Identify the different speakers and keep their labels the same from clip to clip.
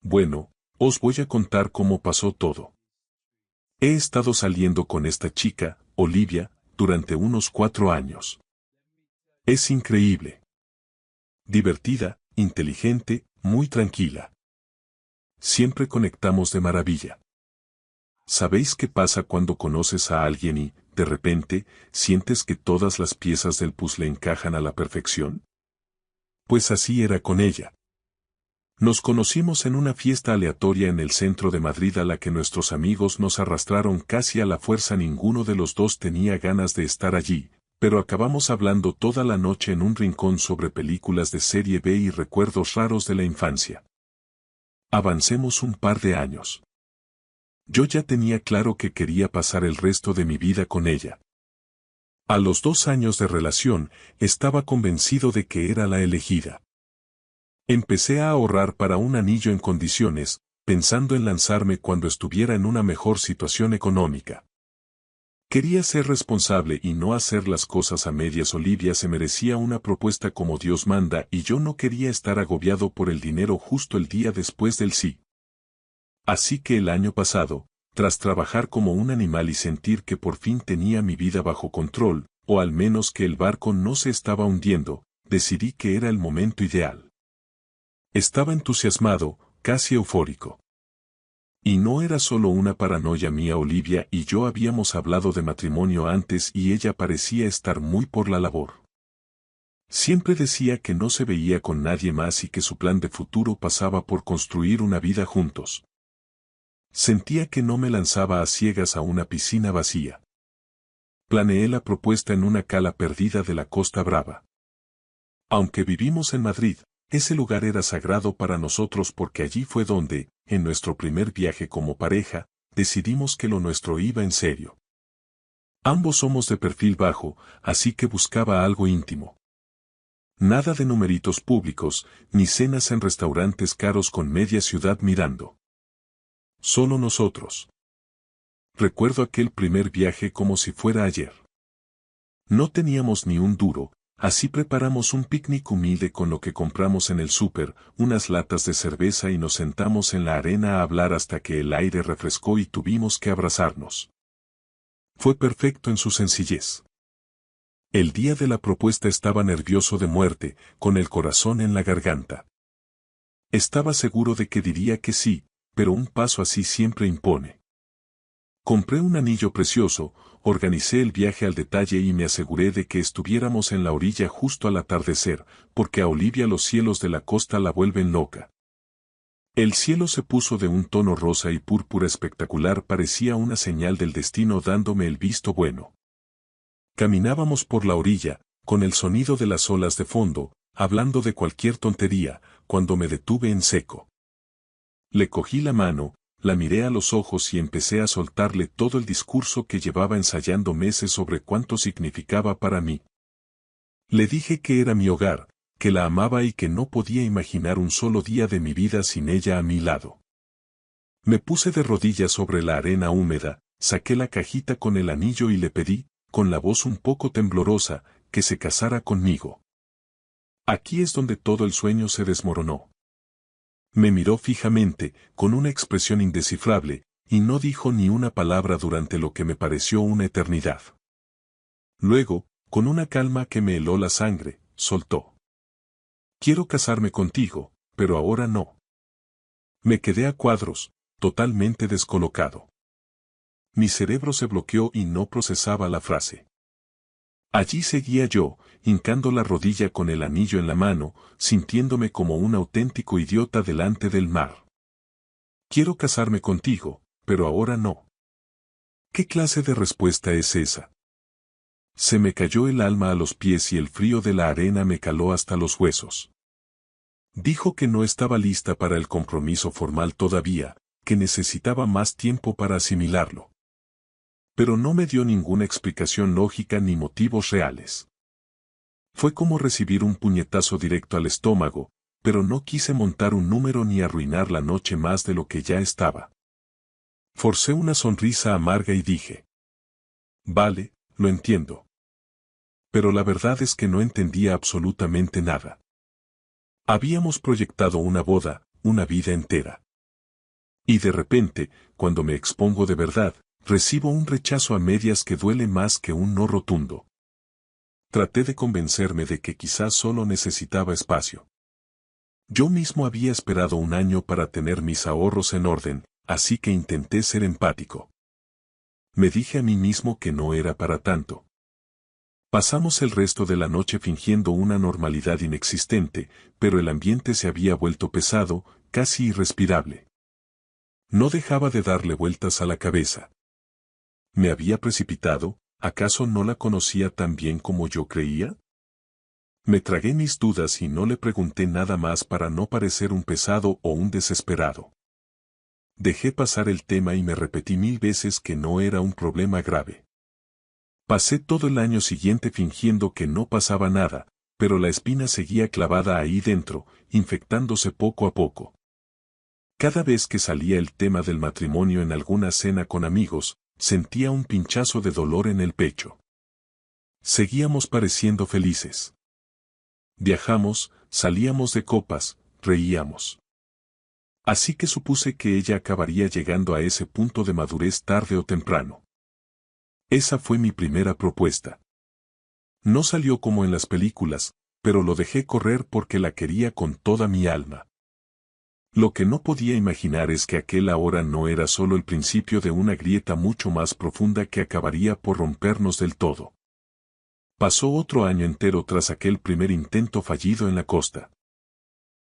Speaker 1: Bueno, os voy a contar cómo pasó todo. He estado saliendo con esta chica, Olivia, durante unos 4 años. Es increíble. Divertida, inteligente, muy tranquila. Siempre conectamos de maravilla. ¿Sabéis qué pasa cuando conoces a alguien y, de repente, sientes que todas las piezas del puzzle encajan a la perfección? Pues así era con ella. Nos conocimos en una fiesta aleatoria en el centro de Madrid a la que nuestros amigos nos arrastraron casi a la fuerza. Ninguno de los dos tenía ganas de estar allí, pero acabamos hablando toda la noche en un rincón sobre películas de serie B y recuerdos raros de la infancia. Avancemos un par de años. Yo ya tenía claro que quería pasar el resto de mi vida con ella. A los 2 años de relación, estaba convencido de que era la elegida. Empecé a ahorrar para un anillo en condiciones, pensando en lanzarme cuando estuviera en una mejor situación económica. Quería ser responsable y no hacer las cosas a medias. Olivia se merecía una propuesta como Dios manda y yo no quería estar agobiado por el dinero justo el día después del sí. Así que el año pasado, tras trabajar como un animal y sentir que por fin tenía mi vida bajo control, o al menos que el barco no se estaba hundiendo, decidí que era el momento ideal. Estaba entusiasmado, casi eufórico. Y no era solo una paranoia mía. Olivia y yo habíamos hablado de matrimonio antes y ella parecía estar muy por la labor. Siempre decía que no se veía con nadie más y que su plan de futuro pasaba por construir una vida juntos. Sentía que no me lanzaba a ciegas a una piscina vacía. Planeé la propuesta en una cala perdida de la Costa Brava. Aunque vivimos en Madrid, ese lugar era sagrado para nosotros porque allí fue donde, en nuestro primer viaje como pareja, decidimos que lo nuestro iba en serio. Ambos somos de perfil bajo, así que buscaba algo íntimo. Nada de numeritos públicos, ni cenas en restaurantes caros con media ciudad mirando. Solo nosotros. Recuerdo aquel primer viaje como si fuera ayer. No teníamos ni un duro, así preparamos un picnic humilde con lo que compramos en el súper, unas latas de cerveza y nos sentamos en la arena a hablar hasta que el aire refrescó y tuvimos que abrazarnos. Fue perfecto en su sencillez. El día de la propuesta estaba nervioso de muerte, con el corazón en la garganta. Estaba seguro de que diría que sí, pero un paso así siempre impone. Compré un anillo precioso, organicé el viaje al detalle y me aseguré de que estuviéramos en la orilla justo al atardecer, porque a Olivia los cielos de la costa la vuelven loca. El cielo se puso de un tono rosa y púrpura espectacular, parecía una señal del destino dándome el visto bueno. Caminábamos por la orilla, con el sonido de las olas de fondo, hablando de cualquier tontería, cuando me detuve en seco. Le cogí la mano, la miré a los ojos y empecé a soltarle todo el discurso que llevaba ensayando meses sobre cuánto significaba para mí. Le dije que era mi hogar, que la amaba y que no podía imaginar un solo día de mi vida sin ella a mi lado. Me puse de rodillas sobre la arena húmeda, saqué la cajita con el anillo y le pedí, con la voz un poco temblorosa, que se casara conmigo. Aquí es donde todo el sueño se desmoronó. Me miró fijamente, con una expresión indescifrable, y no dijo ni una palabra durante lo que me pareció una eternidad. Luego, con una calma que me heló la sangre, soltó. Quiero casarme contigo, pero ahora no. Me quedé a cuadros, totalmente descolocado. Mi cerebro se bloqueó y no procesaba la frase. Allí seguía yo, hincando la rodilla con el anillo en la mano, sintiéndome como un auténtico idiota delante del mar. Quiero casarme contigo, pero ahora no. ¿Qué clase de respuesta es esa? Se me cayó el alma a los pies y el frío de la arena me caló hasta los huesos. Dijo que no estaba lista para el compromiso formal todavía, que necesitaba más tiempo para asimilarlo. Pero no me dio ninguna explicación lógica ni motivos reales. Fue como recibir un puñetazo directo al estómago, pero no quise montar un número ni arruinar la noche más de lo que ya estaba. Forcé una sonrisa amarga y dije: vale, lo entiendo. Pero la verdad es que no entendía absolutamente nada. Habíamos proyectado una boda, una vida entera. Y de repente, cuando me expongo de verdad, recibo un rechazo a medias que duele más que un no rotundo. Traté de convencerme de que quizás solo necesitaba espacio. Yo mismo había esperado un año para tener mis ahorros en orden, así que intenté ser empático. Me dije a mí mismo que no era para tanto. Pasamos el resto de la noche fingiendo una normalidad inexistente, pero el ambiente se había vuelto pesado, casi irrespirable. No dejaba de darle vueltas a la cabeza. ¿Me había precipitado? ¿Acaso no la conocía tan bien como yo creía? Me tragué mis dudas y no le pregunté nada más para no parecer un pesado o un desesperado. Dejé pasar el tema y me repetí 1000 veces que no era un problema grave. Pasé todo el año siguiente fingiendo que no pasaba nada, pero la espina seguía clavada ahí dentro, infectándose poco a poco. Cada vez que salía el tema del matrimonio en alguna cena con amigos, sentía un pinchazo de dolor en el pecho. Seguíamos pareciendo felices. Viajamos, salíamos de copas, reíamos. Así que supuse que ella acabaría llegando a ese punto de madurez tarde o temprano. Esa fue mi primera propuesta. No salió como en las películas, pero lo dejé correr porque la quería con toda mi alma. Lo que no podía imaginar es que aquel ahora no era solo el principio de una grieta mucho más profunda que acabaría por rompernos del todo. Pasó otro año entero tras aquel primer intento fallido en la costa.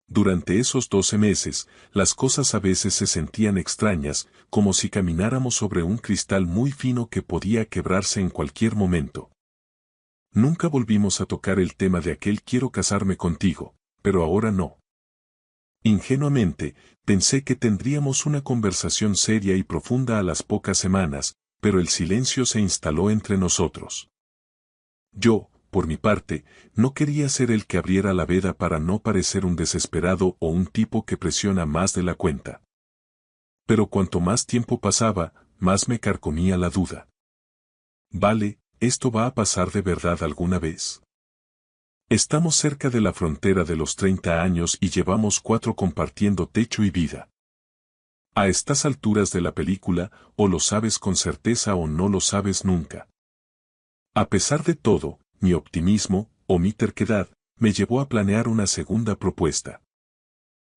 Speaker 1: Durante esos 12 meses, las cosas a veces se sentían extrañas, como si camináramos sobre un cristal muy fino que podía quebrarse en cualquier momento. Nunca volvimos a tocar el tema de aquel quiero casarme contigo, pero ahora no. Ingenuamente, pensé que tendríamos una conversación seria y profunda a las pocas semanas, pero el silencio se instaló entre nosotros. Yo, por mi parte, no quería ser el que abriera la veda para no parecer un desesperado o un tipo que presiona más de la cuenta. Pero cuanto más tiempo pasaba, más me carcomía la duda. Vale, ¿esto va a pasar de verdad alguna vez? Estamos cerca de la frontera de los 30 años y llevamos 4 compartiendo techo y vida. A estas alturas de la película, o lo sabes con certeza o no lo sabes nunca. A pesar de todo, mi optimismo, o mi terquedad, me llevó a planear una segunda propuesta.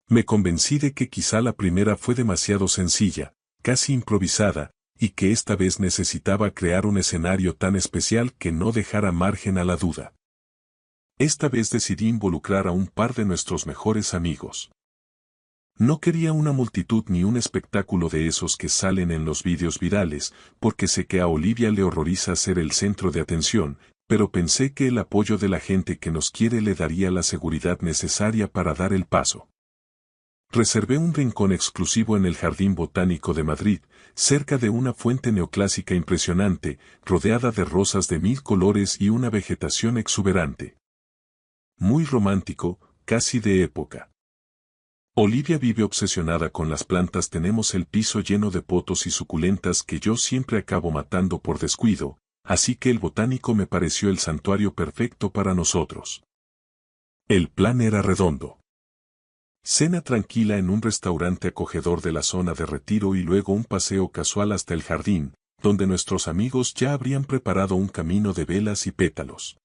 Speaker 1: Me convencí de que quizá la primera fue demasiado sencilla, casi improvisada, y que esta vez necesitaba crear un escenario tan especial que no dejara margen a la duda. Esta vez decidí involucrar a un par de nuestros mejores amigos. No quería una multitud ni un espectáculo de esos que salen en los vídeos virales, porque sé que a Olivia le horroriza ser el centro de atención, pero pensé que el apoyo de la gente que nos quiere le daría la seguridad necesaria para dar el paso. Reservé un rincón exclusivo en el Jardín Botánico de Madrid, cerca de una fuente neoclásica impresionante, rodeada de rosas de 1000 colores y una vegetación exuberante. Muy romántico, casi de época. Olivia vive obsesionada con las plantas. Tenemos el piso lleno de potos y suculentas que yo siempre acabo matando por descuido, así que el botánico me pareció el santuario perfecto para nosotros. El plan era redondo. Cena tranquila en un restaurante acogedor de la zona de retiro y luego un paseo casual hasta el jardín, donde nuestros amigos ya habrían preparado un camino de velas y pétalos.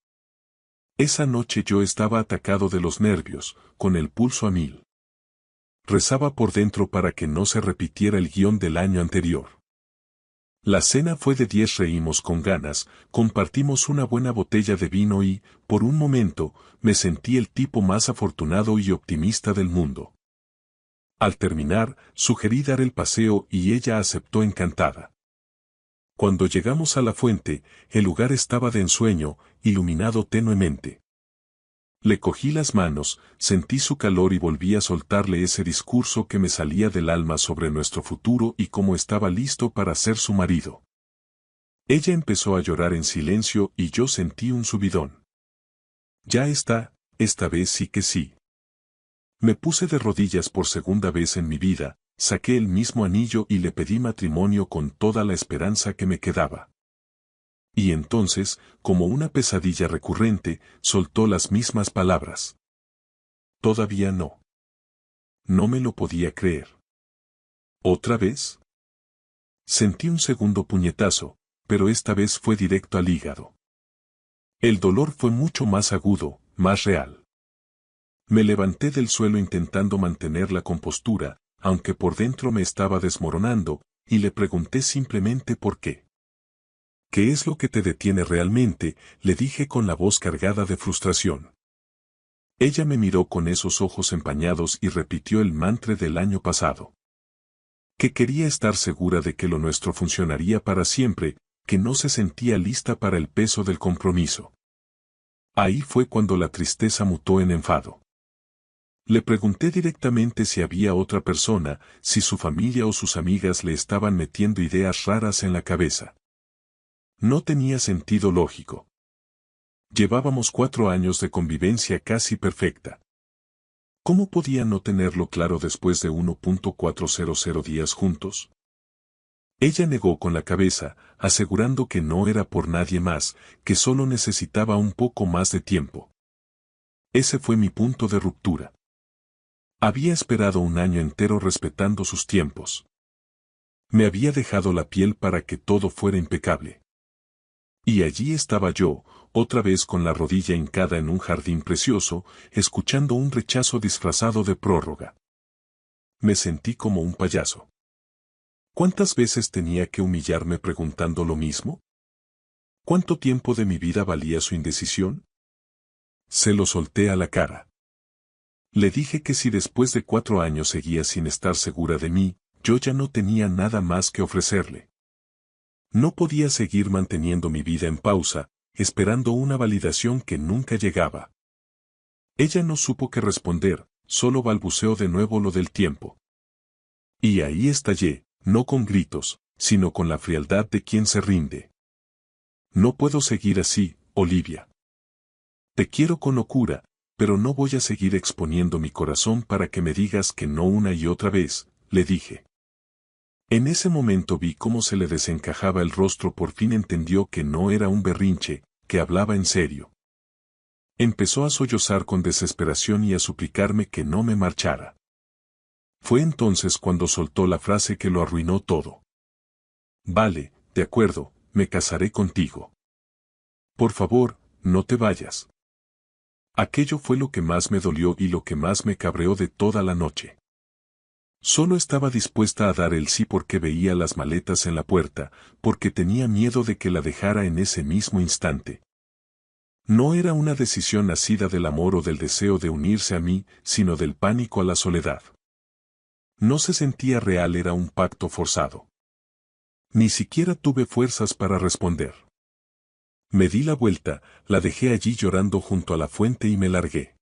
Speaker 1: Esa noche yo estaba atacado de los nervios, con el pulso a 1000. Rezaba por dentro para que no se repitiera el guión del año anterior. La cena fue de 10, reímos con ganas, compartimos una buena botella de vino y, por un momento, me sentí el tipo más afortunado y optimista del mundo. Al terminar, sugerí dar el paseo y ella aceptó encantada. Cuando llegamos a la fuente, el lugar estaba de ensueño, iluminado tenuemente. Le cogí las manos, sentí su calor y volví a soltarle ese discurso que me salía del alma sobre nuestro futuro y cómo estaba listo para ser su marido. Ella empezó a llorar en silencio y yo sentí un subidón. Ya está, esta vez sí que sí. Me puse de rodillas por segunda vez en mi vida, saqué el mismo anillo y le pedí matrimonio con toda la esperanza que me quedaba. Y entonces, como una pesadilla recurrente, soltó las mismas palabras. Todavía no. No me lo podía creer. ¿Otra vez? Sentí un segundo puñetazo, pero esta vez fue directo al hígado. El dolor fue mucho más agudo, más real. Me levanté del suelo intentando mantener la compostura, aunque por dentro me estaba desmoronando, y le pregunté simplemente por qué. ¿Qué es lo que te detiene realmente?, le dije con la voz cargada de frustración. Ella me miró con esos ojos empañados y repitió el mantra del año pasado. Que quería estar segura de que lo nuestro funcionaría para siempre, que no se sentía lista para el peso del compromiso. Ahí fue cuando la tristeza mutó en enfado. Le pregunté directamente si había otra persona, si su familia o sus amigas le estaban metiendo ideas raras en la cabeza. No tenía sentido lógico. Llevábamos 4 años de convivencia casi perfecta. ¿Cómo podía no tenerlo claro después de 1.400 días juntos? Ella negó con la cabeza, asegurando que no era por nadie más, que solo necesitaba un poco más de tiempo. Ese fue mi punto de ruptura. Había esperado un año entero respetando sus tiempos. Me había dejado la piel para que todo fuera impecable. Y allí estaba yo, otra vez con la rodilla hincada en un jardín precioso, escuchando un rechazo disfrazado de prórroga. Me sentí como un payaso. ¿Cuántas veces tenía que humillarme preguntando lo mismo? ¿Cuánto tiempo de mi vida valía su indecisión? Se lo solté a la cara. Le dije que si después de 4 años seguía sin estar segura de mí, yo ya no tenía nada más que ofrecerle. No podía seguir manteniendo mi vida en pausa, esperando una validación que nunca llegaba. Ella no supo qué responder, solo balbuceó de nuevo lo del tiempo. Y ahí estallé, no con gritos, sino con la frialdad de quien se rinde. No puedo seguir así, Olivia. Te quiero con locura, pero no voy a seguir exponiendo mi corazón para que me digas que no una y otra vez, le dije. En ese momento vi cómo se le desencajaba el rostro, por fin entendió que no era un berrinche, que hablaba en serio. Empezó a sollozar con desesperación y a suplicarme que no me marchara. Fue entonces cuando soltó la frase que lo arruinó todo. Vale, de acuerdo, me casaré contigo. Por favor, no te vayas. Aquello fue lo que más me dolió y lo que más me cabreó de toda la noche. Solo estaba dispuesta a dar el sí porque veía las maletas en la puerta, porque tenía miedo de que la dejara en ese mismo instante. No era una decisión nacida del amor o del deseo de unirse a mí, sino del pánico a la soledad. No se sentía real, era un pacto forzado. Ni siquiera tuve fuerzas para responder. Me di la vuelta, la dejé allí llorando junto a la fuente y me largué.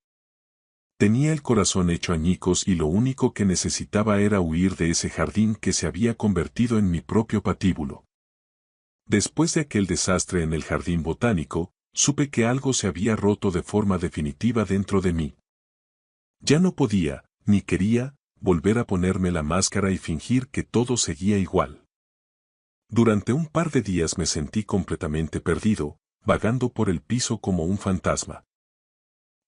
Speaker 1: Tenía el corazón hecho añicos y lo único que necesitaba era huir de ese jardín que se había convertido en mi propio patíbulo. Después de aquel desastre en el jardín botánico, supe que algo se había roto de forma definitiva dentro de mí. Ya no podía, ni quería, volver a ponerme la máscara y fingir que todo seguía igual. Durante un par de días me sentí completamente perdido, vagando por el piso como un fantasma.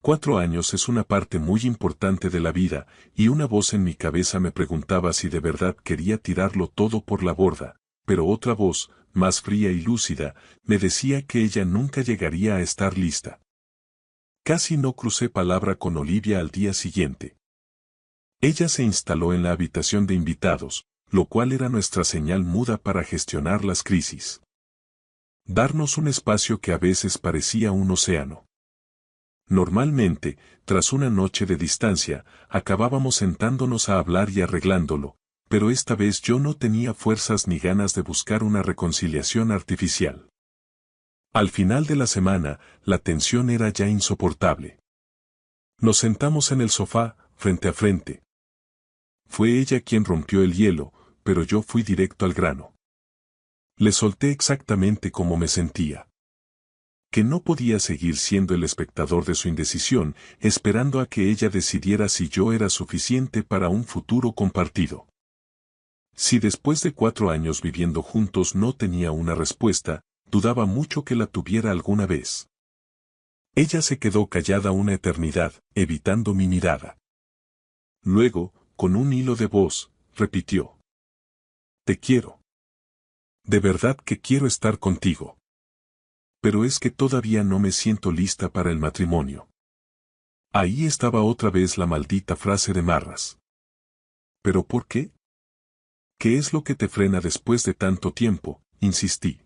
Speaker 1: 4 años es una parte muy importante de la vida, y una voz en mi cabeza me preguntaba si de verdad quería tirarlo todo por la borda, pero otra voz, más fría y lúcida, me decía que ella nunca llegaría a estar lista. Casi no crucé palabra con Olivia al día siguiente. Ella se instaló en la habitación de invitados, lo cual era nuestra señal muda para gestionar las crisis. Darnos un espacio que a veces parecía un océano. Normalmente, tras una noche de distancia, acabábamos sentándonos a hablar y arreglándolo, pero esta vez yo no tenía fuerzas ni ganas de buscar una reconciliación artificial. Al final de la semana, la tensión era ya insoportable. Nos sentamos en el sofá, frente a frente. Fue ella quien rompió el hielo, pero yo fui directo al grano. Le solté exactamente cómo me sentía. Que no podía seguir siendo el espectador de su indecisión, esperando a que ella decidiera si yo era suficiente para un futuro compartido. Si después de 4 años viviendo juntos no tenía una respuesta, dudaba mucho que la tuviera alguna vez. Ella se quedó callada una eternidad, evitando mi mirada. Luego, con un hilo de voz, repitió: Te quiero. De verdad que quiero estar contigo. Pero es que todavía no me siento lista para el matrimonio. Ahí estaba otra vez la maldita frase de Marras. ¿Pero por qué? ¿Qué es lo que te frena después de tanto tiempo? Insistí.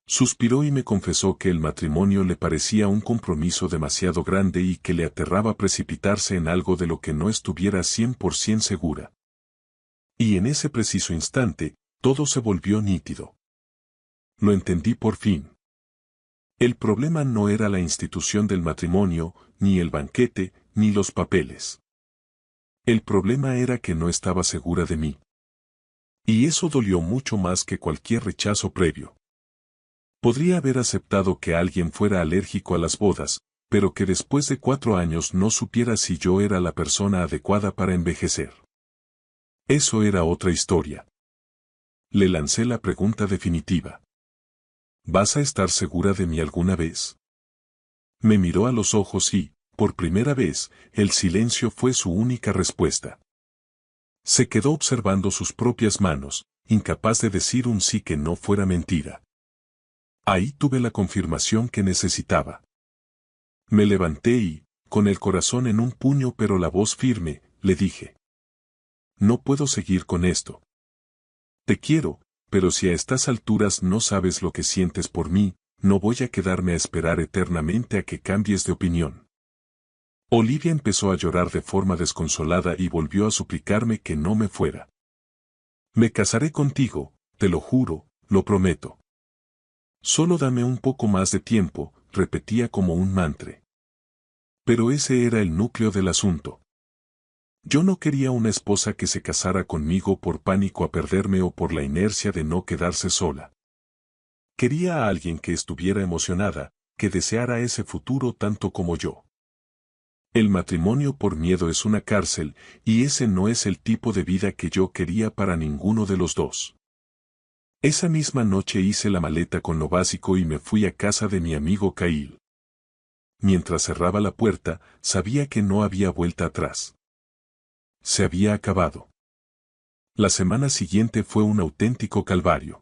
Speaker 1: Suspiró y me confesó que el matrimonio le parecía un compromiso demasiado grande y que le aterraba precipitarse en algo de lo que no estuviera 100% segura. Y en ese preciso instante, todo se volvió nítido. Lo entendí por fin. El problema no era la institución del matrimonio, ni el banquete, ni los papeles. El problema era que no estaba segura de mí. Y eso dolió mucho más que cualquier rechazo previo. Podría haber aceptado que alguien fuera alérgico a las bodas, pero que después de 4 años no supiera si yo era la persona adecuada para envejecer. Eso era otra historia. Le lancé la pregunta definitiva. ¿Vas a estar segura de mí alguna vez? Me miró a los ojos y, por primera vez, el silencio fue su única respuesta. Se quedó observando sus propias manos, incapaz de decir un sí que no fuera mentira. Ahí tuve la confirmación que necesitaba. Me levanté y, con el corazón en un puño pero la voz firme, le dije. No puedo seguir con esto. Te quiero, pero si a estas alturas no sabes lo que sientes por mí, no voy a quedarme a esperar eternamente a que cambies de opinión. Olivia empezó a llorar de forma desconsolada y volvió a suplicarme que no me fuera. Me casaré contigo, te lo juro, lo prometo. Solo dame un poco más de tiempo, repetía como un mantra. Pero ese era el núcleo del asunto. Yo no quería una esposa que se casara conmigo por pánico a perderme o por la inercia de no quedarse sola. Quería a alguien que estuviera emocionada, que deseara ese futuro tanto como yo. El matrimonio por miedo es una cárcel, y ese no es el tipo de vida que yo quería para ninguno de los dos. Esa misma noche hice la maleta con lo básico y me fui a casa de mi amigo Kyle. Mientras cerraba la puerta, sabía que no había vuelta atrás. Se había acabado. La semana siguiente fue un auténtico calvario.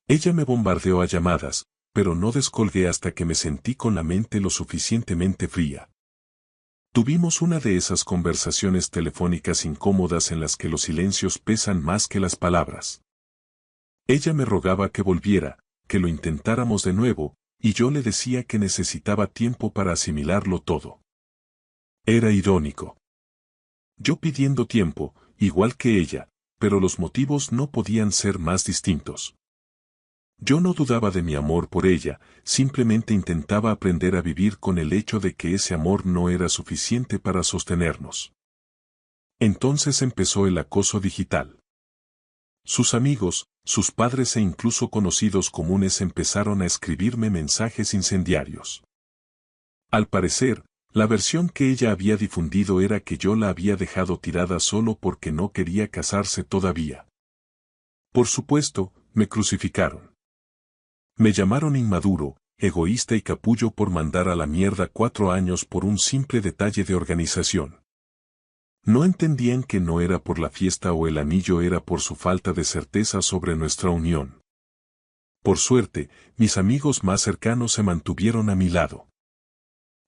Speaker 1: Ella me bombardeó a llamadas, pero no descolgué hasta que me sentí con la mente lo suficientemente fría. Tuvimos una de esas conversaciones telefónicas incómodas en las que los silencios pesan más que las palabras. Ella me rogaba que volviera, que lo intentáramos de nuevo, y yo le decía que necesitaba tiempo para asimilarlo todo. Era irónico. Yo pidiendo tiempo, igual que ella, pero los motivos no podían ser más distintos. Yo no dudaba de mi amor por ella, simplemente intentaba aprender a vivir con el hecho de que ese amor no era suficiente para sostenernos. Entonces empezó el acoso digital. Sus amigos, sus padres e incluso conocidos comunes empezaron a escribirme mensajes incendiarios. Al parecer, la versión que ella había difundido era que yo la había dejado tirada solo porque no quería casarse todavía. Por supuesto, me crucificaron. Me llamaron inmaduro, egoísta y capullo por mandar a la mierda 4 años por un simple detalle de organización. No entendían que no era por la fiesta o el anillo, era por su falta de certeza sobre nuestra unión. Por suerte, mis amigos más cercanos se mantuvieron a mi lado.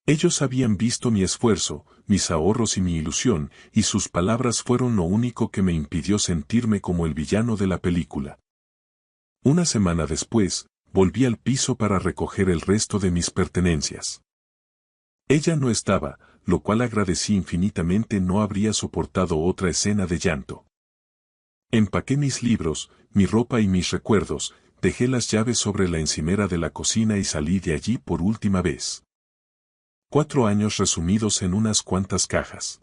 Speaker 1: Ellos habían visto mi esfuerzo, mis ahorros y mi ilusión, y sus palabras fueron lo único que me impidió sentirme como el villano de la película. Una semana después, volví al piso para recoger el resto de mis pertenencias. Ella no estaba, lo cual agradecí infinitamente. No habría soportado otra escena de llanto. Empaqué mis libros, mi ropa y mis recuerdos, dejé las llaves sobre la encimera de la cocina y salí de allí por última vez. 4 años resumidos en unas cuantas cajas.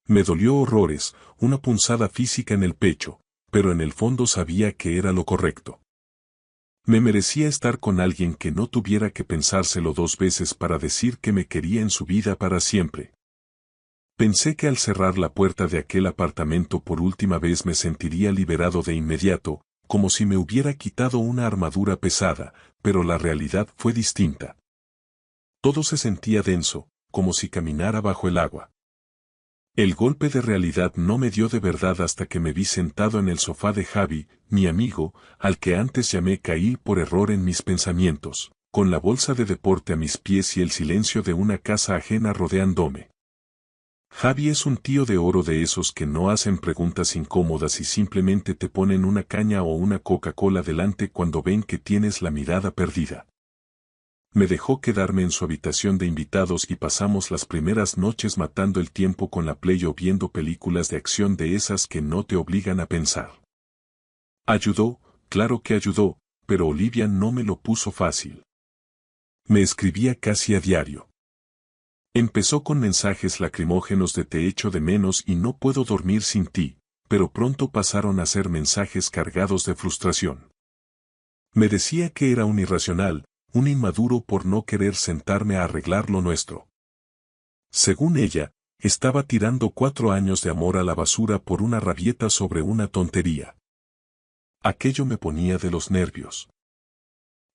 Speaker 1: Me dolió horrores, una punzada física en el pecho, pero en el fondo sabía que era lo correcto. Me merecía estar con alguien que no tuviera que pensárselo 2 veces para decir que me quería en su vida para siempre. Pensé que al cerrar la puerta de aquel apartamento por última vez me sentiría liberado de inmediato, como si me hubiera quitado una armadura pesada, pero la realidad fue distinta. Todo se sentía denso, como si caminara bajo el agua. El golpe de realidad no me dio de verdad hasta que me vi sentado en el sofá de Javi, mi amigo, al que antes llamé caí por error en mis pensamientos, con la bolsa de deporte a mis pies y el silencio de una casa ajena rodeándome. Javi es un tío de oro de esos que no hacen preguntas incómodas y simplemente te ponen una caña o una Coca-Cola delante cuando ven que tienes la mirada perdida. Me dejó quedarme en su habitación de invitados y pasamos las primeras noches matando el tiempo con la Play o viendo películas de acción de esas que no te obligan a pensar. Ayudó, claro que ayudó, pero Olivia no me lo puso fácil. Me escribía casi a diario. Empezó con mensajes lacrimógenos de te echo de menos y no puedo dormir sin ti, pero pronto pasaron a ser mensajes cargados de frustración. Me decía que era un irracional, un inmaduro por no querer sentarme a arreglar lo nuestro. Según ella, estaba tirando 4 años de amor a la basura por una rabieta sobre una tontería. Aquello me ponía de los nervios.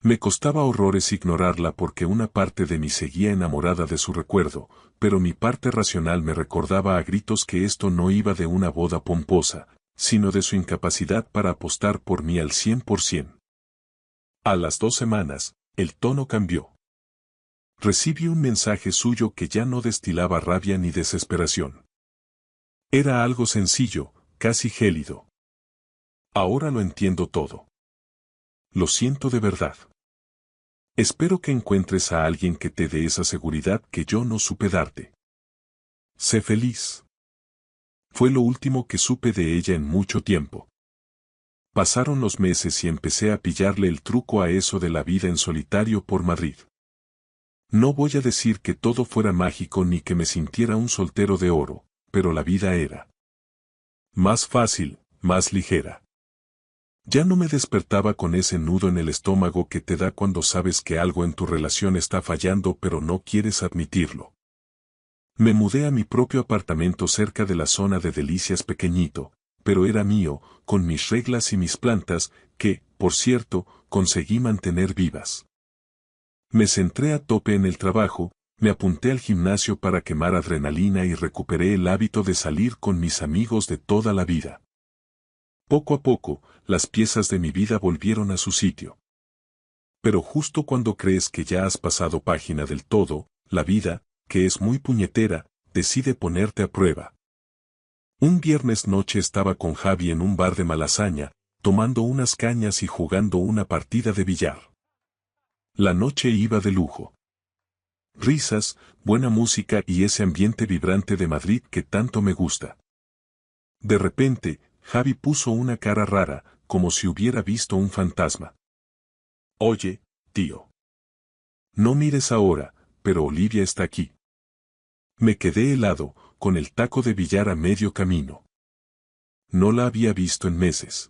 Speaker 1: Me costaba horrores ignorarla porque una parte de mí seguía enamorada de su recuerdo, pero mi parte racional me recordaba a gritos que esto no iba de una boda pomposa, sino de su incapacidad para apostar por mí al 100%. A las 2 semanas, el tono cambió. Recibí un mensaje suyo que ya no destilaba rabia ni desesperación. Era algo sencillo, casi gélido. Ahora lo entiendo todo. Lo siento de verdad. Espero que encuentres a alguien que te dé esa seguridad que yo no supe darte. Sé feliz. Fue lo último que supe de ella en mucho tiempo. Pasaron los meses y empecé a pillarle el truco a eso de la vida en solitario por Madrid. No voy a decir que todo fuera mágico ni que me sintiera un soltero de oro, pero la vida era más fácil, más ligera. Ya no me despertaba con ese nudo en el estómago que te da cuando sabes que algo en tu relación está fallando pero no quieres admitirlo. Me mudé a mi propio apartamento cerca de la zona de Delicias pequeñito, pero era mío, con mis reglas y mis plantas, que, por cierto, conseguí mantener vivas. Me centré a tope en el trabajo, me apunté al gimnasio para quemar adrenalina y recuperé el hábito de salir con mis amigos de toda la vida. Poco a poco, las piezas de mi vida volvieron a su sitio. Pero justo cuando crees que ya has pasado página del todo, la vida, que es muy puñetera, decide ponerte a prueba. Un viernes noche estaba con Javi en un bar de Malasaña, tomando unas cañas y jugando una partida de billar. La noche iba de lujo. Risas, buena música y ese ambiente vibrante de Madrid que tanto me gusta. De repente, Javi puso una cara rara, como si hubiera visto un fantasma. Oye, tío. No mires ahora, pero Olivia está aquí. Me quedé helado, con el taco de billar a medio camino. No la había visto en meses.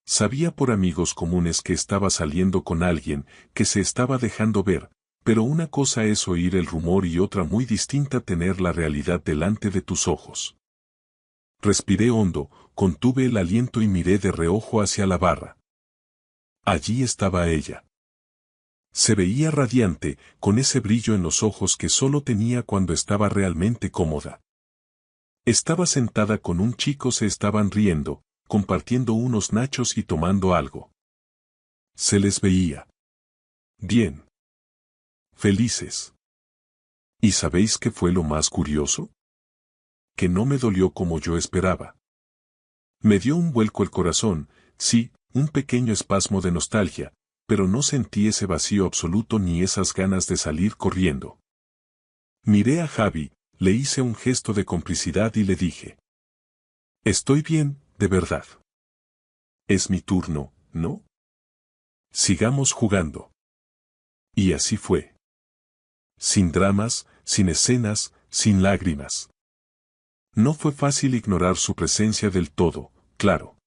Speaker 1: Sabía por amigos comunes que estaba saliendo con alguien, que se estaba dejando ver, pero una cosa es oír el rumor y otra muy distinta tener la realidad delante de tus ojos. Respiré hondo, contuve el aliento y miré de reojo hacia la barra. Allí estaba ella. Se veía radiante, con ese brillo en los ojos que solo tenía cuando estaba realmente cómoda. Estaba sentada con un chico, se estaban riendo, compartiendo unos nachos y tomando algo. Se les veía bien. Felices. ¿Y sabéis qué fue lo más curioso? Que no me dolió como yo esperaba. Me dio un vuelco el corazón, sí, un pequeño espasmo de nostalgia, pero no sentí ese vacío absoluto ni esas ganas de salir corriendo. Miré a Javi, le hice un gesto de complicidad y le dije: estoy bien, de verdad. Es mi turno, ¿no? Sigamos jugando. Y así fue. Sin dramas, sin escenas, sin lágrimas. No fue fácil ignorar su presencia del todo, claro.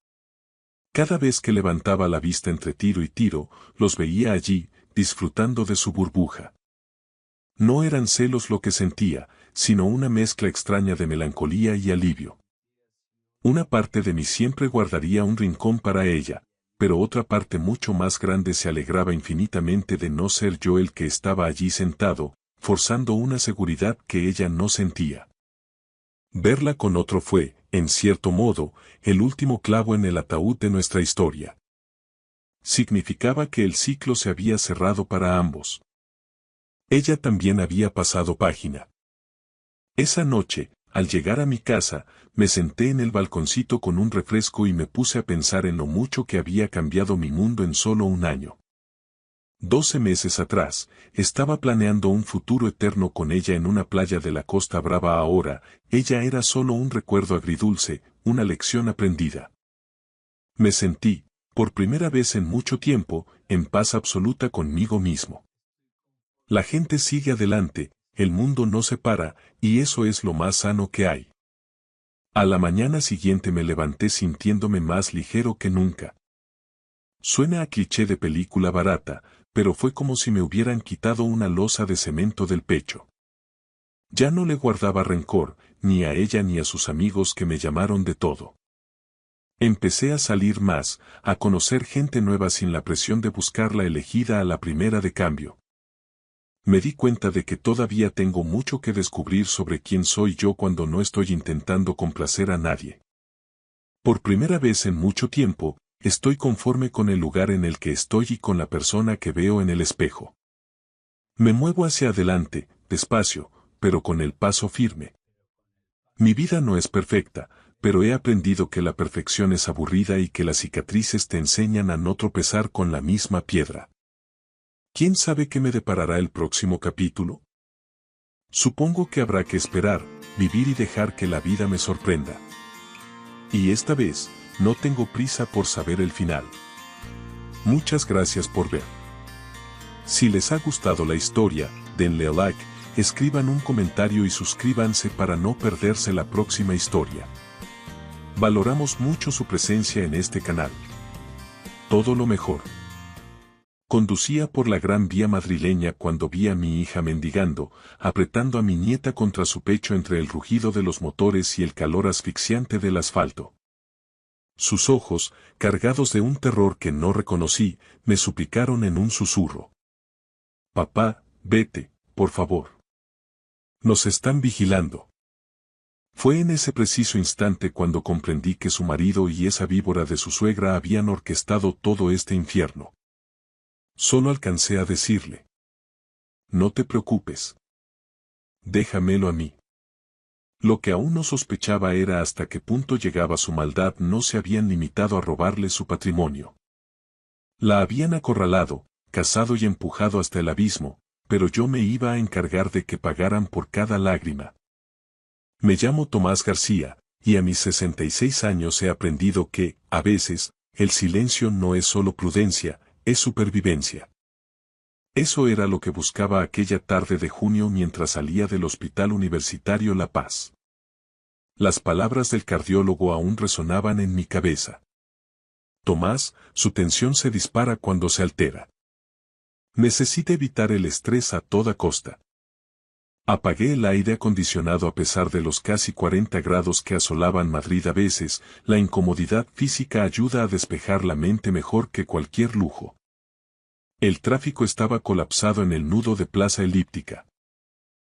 Speaker 1: Cada vez que levantaba la vista entre tiro y tiro, los veía allí, disfrutando de su burbuja. No eran celos lo que sentía, sino una mezcla extraña de melancolía y alivio. Una parte de mí siempre guardaría un rincón para ella, pero otra parte mucho más grande se alegraba infinitamente de no ser yo el que estaba allí sentado, forzando una seguridad que ella no sentía. Verla con otro fue, en cierto modo, el último clavo en el ataúd de nuestra historia. Significaba que el ciclo se había cerrado para ambos. Ella también había pasado página. Esa noche, al llegar a mi casa, me senté en el balconcito con un refresco y me puse a pensar en lo mucho que había cambiado mi mundo en solo un año. 12 meses atrás, estaba planeando un futuro eterno con ella en una playa de la Costa Brava. Ahora, ella era solo un recuerdo agridulce, una lección aprendida. Me sentí, por primera vez en mucho tiempo, en paz absoluta conmigo mismo. La gente sigue adelante, el mundo no se para, y eso es lo más sano que hay. A la mañana siguiente me levanté sintiéndome más ligero que nunca. Suena a cliché de película barata, pero fue como si me hubieran quitado una losa de cemento del pecho. Ya no le guardaba rencor, ni a ella ni a sus amigos que me llamaron de todo. Empecé a salir más, a conocer gente nueva sin la presión de buscar la elegida a la primera de cambio. Me di cuenta de que todavía tengo mucho que descubrir sobre quién soy yo cuando no estoy intentando complacer a nadie. Por primera vez en mucho tiempo, estoy conforme con el lugar en el que estoy y con la persona que veo en el espejo. Me muevo hacia adelante, despacio, pero con el paso firme. Mi vida no es perfecta, pero he aprendido que la perfección es aburrida y que las cicatrices te enseñan a no tropezar con la misma piedra. ¿Quién sabe qué me deparará el próximo capítulo? Supongo que habrá que esperar, vivir y dejar que la vida me sorprenda. Y esta vez, no tengo prisa por saber el final. Muchas gracias por ver. Si les ha gustado la historia, denle a like, escriban un comentario y suscríbanse para no perderse la próxima historia. Valoramos mucho su presencia en este canal. Todo lo mejor. Conducía por la gran vía madrileña cuando vi a mi hija mendigando, apretando a mi nieta contra su pecho entre el rugido de los motores y el calor asfixiante del asfalto. Sus ojos, cargados de un terror que no reconocí, me suplicaron en un susurro. Papá, vete, por favor. Nos están vigilando. Fue en ese preciso instante cuando comprendí que su marido y esa víbora de su suegra habían orquestado todo este infierno. Solo alcancé a decirle: no te preocupes. Déjamelo a mí. Lo que aún no sospechaba era hasta qué punto llegaba su maldad. No se habían limitado a robarle su patrimonio. La habían acorralado, cazado y empujado hasta el abismo, pero yo me iba a encargar de que pagaran por cada lágrima. Me llamo Tomás García, y a mis 66 años he aprendido que, a veces, el silencio no es solo prudencia, es supervivencia. Eso era lo que buscaba aquella tarde de junio mientras salía del Hospital Universitario La Paz. Las palabras del cardiólogo aún resonaban en mi cabeza. Tomás, su tensión se dispara cuando se altera. Necesita evitar el estrés a toda costa. Apagué el aire acondicionado a pesar de los casi 40 grados que asolaban Madrid a veces. La incomodidad física ayuda a despejar la mente mejor que cualquier lujo. El tráfico estaba colapsado en el nudo de Plaza Elíptica.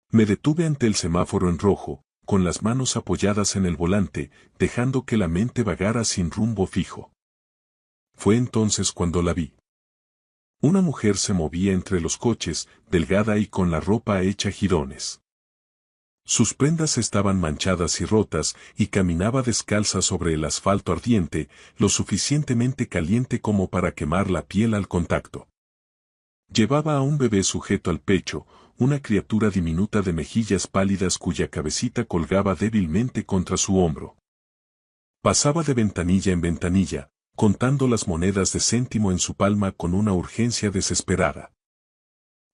Speaker 1: Me detuve ante el semáforo en rojo, con las manos apoyadas en el volante, dejando que la mente vagara sin rumbo fijo. Fue entonces cuando la vi. Una mujer se movía entre los coches, delgada y con la ropa hecha jirones. Sus prendas estaban manchadas y rotas, y caminaba descalza sobre el asfalto ardiente, lo suficientemente caliente como para quemar la piel al contacto. Llevaba a un bebé sujeto al pecho, una criatura diminuta de mejillas pálidas cuya cabecita colgaba débilmente contra su hombro. Pasaba de ventanilla en ventanilla, contando las monedas de céntimo en su palma con una urgencia desesperada.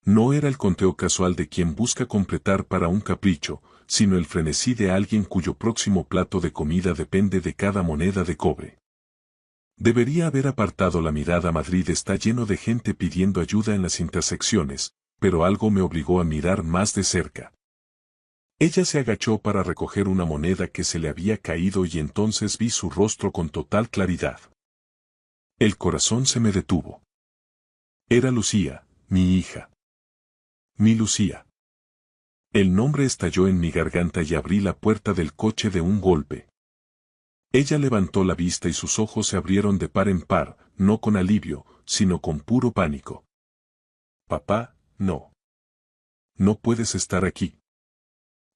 Speaker 1: No era el conteo casual de quien busca completar para un capricho, sino el frenesí de alguien cuyo próximo plato de comida depende de cada moneda de cobre. Debería haber apartado la mirada. Madrid está lleno de gente pidiendo ayuda en las intersecciones, pero algo me obligó a mirar más de cerca. Ella se agachó para recoger una moneda que se le había caído y entonces vi su rostro con total claridad. El corazón se me detuvo. Era Lucía, mi hija. Mi Lucía. El nombre estalló en mi garganta y abrí la puerta del coche de un golpe. Ella levantó la vista y sus ojos se abrieron de par en par, no con alivio, sino con puro pánico. Papá, no. No puedes estar aquí.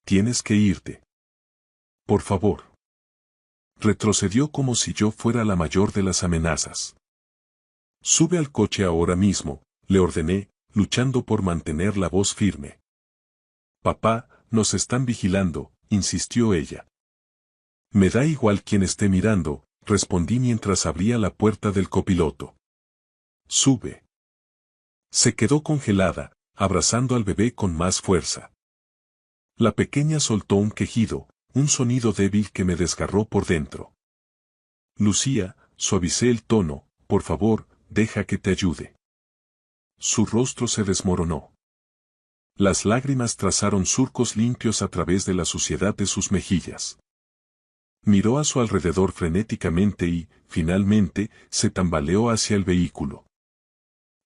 Speaker 1: Tienes que irte. Por favor. Retrocedió como si yo fuera la mayor de las amenazas. Sube al coche ahora mismo, le ordené, luchando por mantener la voz firme. Papá, nos están vigilando, insistió ella. Me da igual quien esté mirando, respondí mientras abría la puerta del copiloto. Sube. Se quedó congelada, abrazando al bebé con más fuerza. La pequeña soltó un quejido, un sonido débil que me desgarró por dentro. Lucía, suavicé el tono, por favor, deja que te ayude. Su rostro se desmoronó. Las lágrimas trazaron surcos limpios a través de la suciedad de sus mejillas. Miró a su alrededor frenéticamente y, finalmente, se tambaleó hacia el vehículo.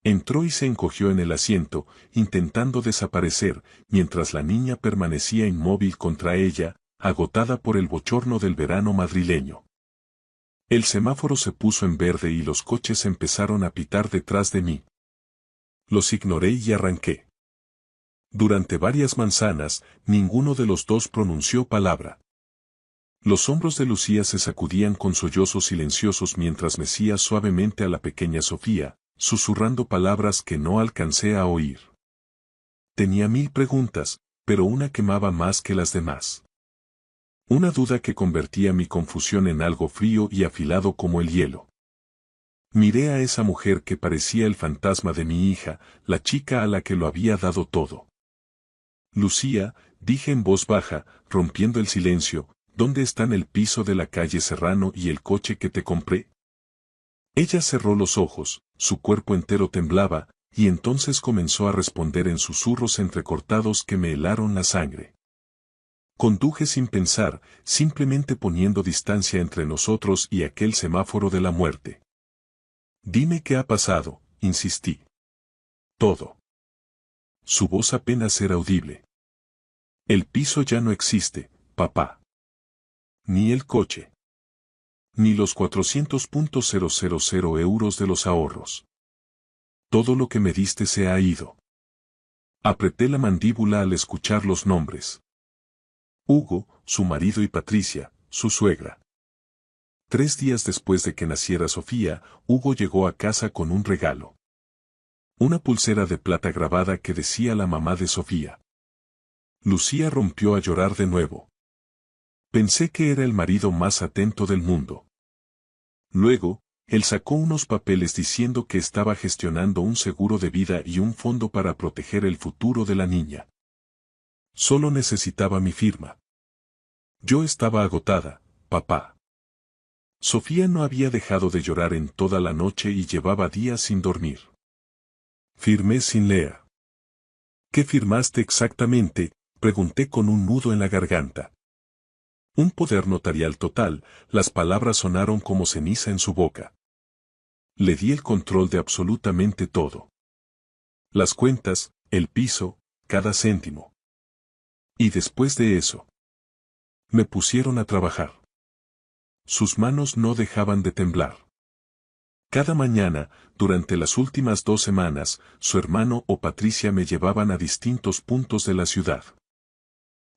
Speaker 1: Entró y se encogió en el asiento, intentando desaparecer, mientras la niña permanecía inmóvil contra ella, agotada por el bochorno del verano madrileño. El semáforo se puso en verde y los coches empezaron a pitar detrás de mí. Los ignoré y arranqué. Durante varias manzanas, ninguno de los dos pronunció palabra. Los hombros de Lucía se sacudían con sollozos silenciosos mientras mecía suavemente a la pequeña Sofía, susurrando palabras que no alcancé a oír. Tenía 1000 preguntas, pero una quemaba más que las demás. Una duda que convertía mi confusión en algo frío y afilado como el hielo. Miré a esa mujer que parecía el fantasma de mi hija, la chica a la que lo había dado todo. Lucía, dije en voz baja, rompiendo el silencio, ¿dónde están el piso de la calle Serrano y el coche que te compré? Ella cerró los ojos, su cuerpo entero temblaba, y entonces comenzó a responder en susurros entrecortados que me helaron la sangre. Conduje sin pensar, simplemente poniendo distancia entre nosotros y aquel semáforo de la muerte. Dime qué ha pasado, insistí. Todo. Su voz apenas era audible. El piso ya no existe, papá. Ni el coche. Ni los 400.000 euros de los ahorros. Todo lo que me diste se ha ido. Apreté la mandíbula al escuchar los nombres. Hugo, su marido y Patricia, su suegra. 3 días después de que naciera Sofía, Hugo llegó a casa con un regalo. Una pulsera de plata grabada que decía la mamá de Sofía. Lucía rompió a llorar de nuevo. Pensé que era el marido más atento del mundo. Luego, él sacó unos papeles diciendo que estaba gestionando un seguro de vida y un fondo para proteger el futuro de la niña. Solo necesitaba mi firma. Yo estaba agotada, papá. Sofía no había dejado de llorar en toda la noche y llevaba días sin dormir. Firmé sin leer. ¿Qué firmaste exactamente?, pregunté con un nudo en la garganta. Un poder notarial total, las palabras sonaron como ceniza en su boca. Le di el control de absolutamente todo. Las cuentas, el piso, cada céntimo. Y después de eso, me pusieron a trabajar. Sus manos no dejaban de temblar. Cada mañana, durante las últimas 2 semanas, su hermano o Patricia me llevaban a distintos puntos de la ciudad.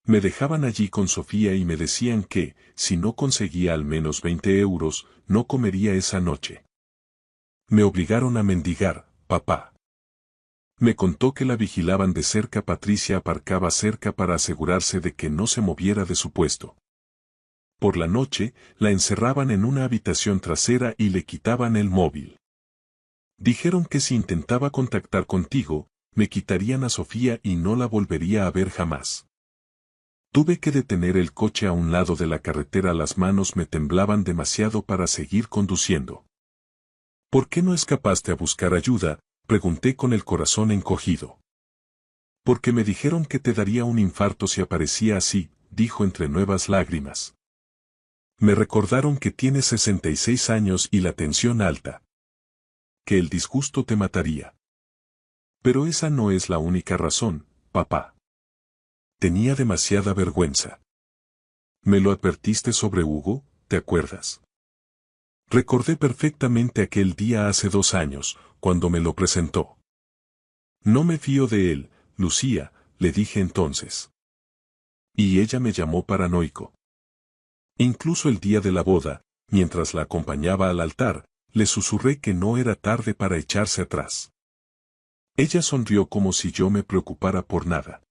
Speaker 1: Me dejaban allí con Sofía y me decían que, si no conseguía al menos 20 euros, no comería esa noche. Me obligaron a mendigar, papá. Me contó que la vigilaban de cerca. Patricia aparcaba cerca para asegurarse de que no se moviera de su puesto. Por la noche, la encerraban en una habitación trasera y le quitaban el móvil. Dijeron que si intentaba contactar contigo, me quitarían a Sofía y no la volvería a ver jamás. Tuve que detener el coche a un lado de la carretera. Las manos me temblaban demasiado para seguir conduciendo. ¿Por qué no escapaste a buscar ayuda?, pregunté con el corazón encogido. Porque me dijeron que te daría un infarto si aparecía así, dijo entre nuevas lágrimas. Me recordaron que tienes 66 años y la tensión alta. Que el disgusto te mataría. Pero esa no es la única razón, papá. tenía demasiada vergüenza. Me lo advertiste sobre Hugo, ¿te acuerdas? Recordé perfectamente aquel día hace 2 años, cuando me lo presentó. No me fío de él, Lucía, le dije entonces. Y ella me llamó paranoico. Incluso el día de la boda, mientras la acompañaba al altar, le susurré que no era tarde para echarse atrás. Ella sonrió como si yo me preocupara por nada.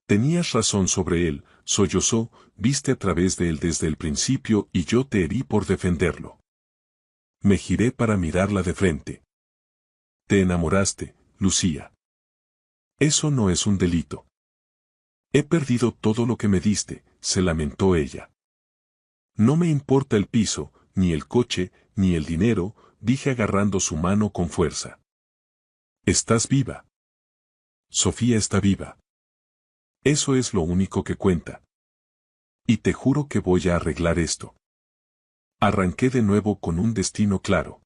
Speaker 1: Tenías razón sobre él, sollozó, viste a través de él desde el principio y yo te herí por defenderlo. Me giré para mirarla de frente. Te enamoraste, Lucía. Eso no es un delito. He perdido todo lo que me diste, se lamentó ella. No me importa el piso, ni el coche, ni el dinero, dije agarrando su mano con fuerza. Estás viva. Sofía está viva. Eso es lo único que cuenta. Y te juro que voy a arreglar esto. Arranqué de nuevo con un destino claro.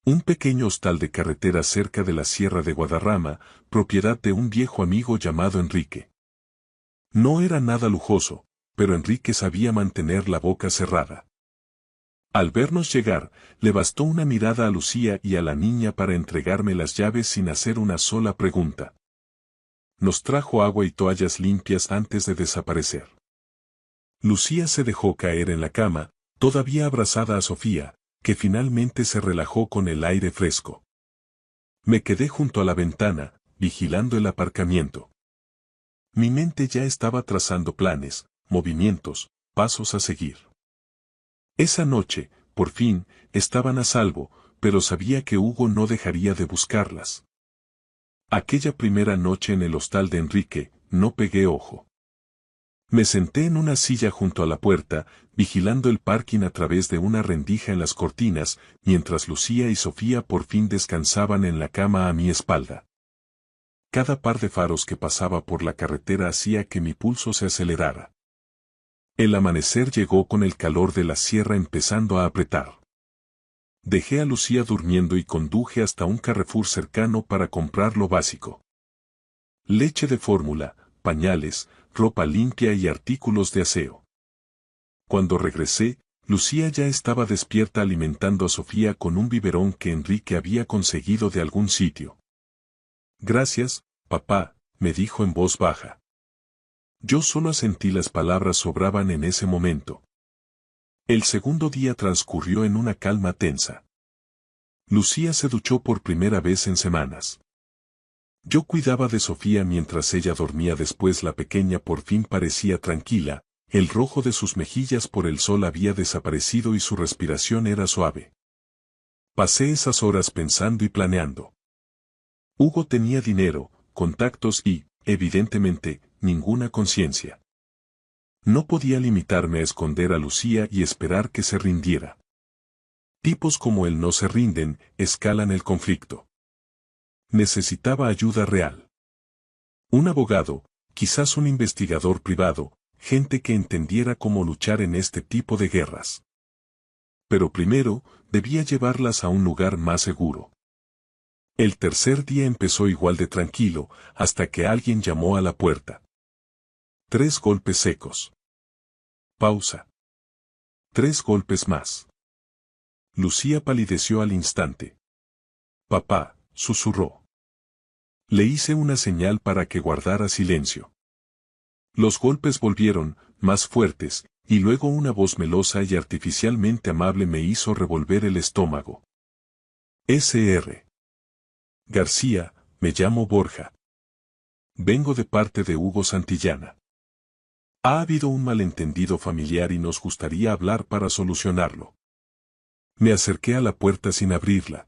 Speaker 1: Un pequeño hostal de carretera cerca de la Sierra de Guadarrama, propiedad de un viejo amigo llamado Enrique. No era nada lujoso, pero Enrique sabía mantener la boca cerrada. Al vernos llegar, le bastó una mirada a Lucía y a la niña para entregarme las llaves sin hacer una sola pregunta. Nos trajo agua y toallas limpias antes de desaparecer. Lucía se dejó caer en la cama, todavía abrazada a Sofía, que finalmente se relajó con el aire fresco. Me quedé junto a la ventana, vigilando el aparcamiento. Mi mente ya estaba trazando planes, movimientos, pasos a seguir. Esa noche, por fin, estaban a salvo, pero sabía que Hugo no dejaría de buscarlas. Aquella primera noche en el hostal de Enrique, no pegué ojo. Me senté en una silla junto a la puerta, vigilando el parking a través de una rendija en las cortinas, mientras Lucía y Sofía por fin descansaban en la cama a mi espalda. Cada par de faros que pasaba por la carretera hacía que mi pulso se acelerara. El amanecer llegó con el calor de la sierra empezando a apretar. Dejé a Lucía durmiendo y conduje hasta un Carrefour cercano para comprar lo básico. Leche de fórmula, pañales, ropa limpia y artículos de aseo. Cuando regresé, Lucía ya estaba despierta alimentando a Sofía con un biberón que Enrique había conseguido de algún sitio. Gracias, papá, me dijo en voz baja. Yo solo asentí, las palabras sobraban en ese momento. El segundo día transcurrió en una calma tensa. Lucía se duchó por primera vez en semanas. Yo cuidaba de Sofía mientras ella dormía. Después la pequeña por fin parecía tranquila, el rojo de sus mejillas por el sol había desaparecido y su respiración era suave. Pasé esas horas pensando y planeando. Hugo tenía dinero, contactos y, evidentemente, ninguna conciencia. No podía limitarme a esconder a Lucía y esperar que se rindiera. Tipos como él no se rinden, escalan el conflicto. Necesitaba ayuda real. Un abogado, quizás un investigador privado, gente que entendiera cómo luchar en este tipo de guerras. Pero primero, debía llevarlas a un lugar más seguro. El tercer día empezó igual de tranquilo, hasta que alguien llamó a la puerta. 3 golpes secos. Pausa. 3 golpes más. Lucía palideció al instante. Papá, susurró. Le hice una señal para que guardara silencio. Los golpes volvieron, más fuertes, y luego una voz melosa y artificialmente amable me hizo revolver el estómago. Sr. García, me llamo Borja. Vengo de parte de Hugo Santillana. Ha habido un malentendido familiar y nos gustaría hablar para solucionarlo. Me acerqué a la puerta sin abrirla.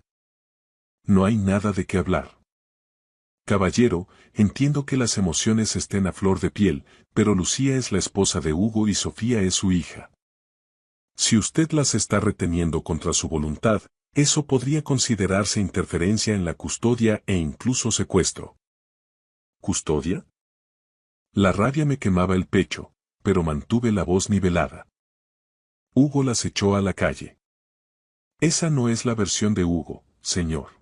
Speaker 1: No hay nada de qué hablar. Caballero, entiendo que las emociones estén a flor de piel, pero Lucía es la esposa de Hugo y Sofía es su hija. Si usted las está reteniendo contra su voluntad, eso podría considerarse interferencia en la custodia e incluso secuestro. ¿Custodia? La rabia me quemaba el pecho, pero mantuve la voz nivelada. Hugo las echó a la calle. Esa no es la versión de Hugo, señor.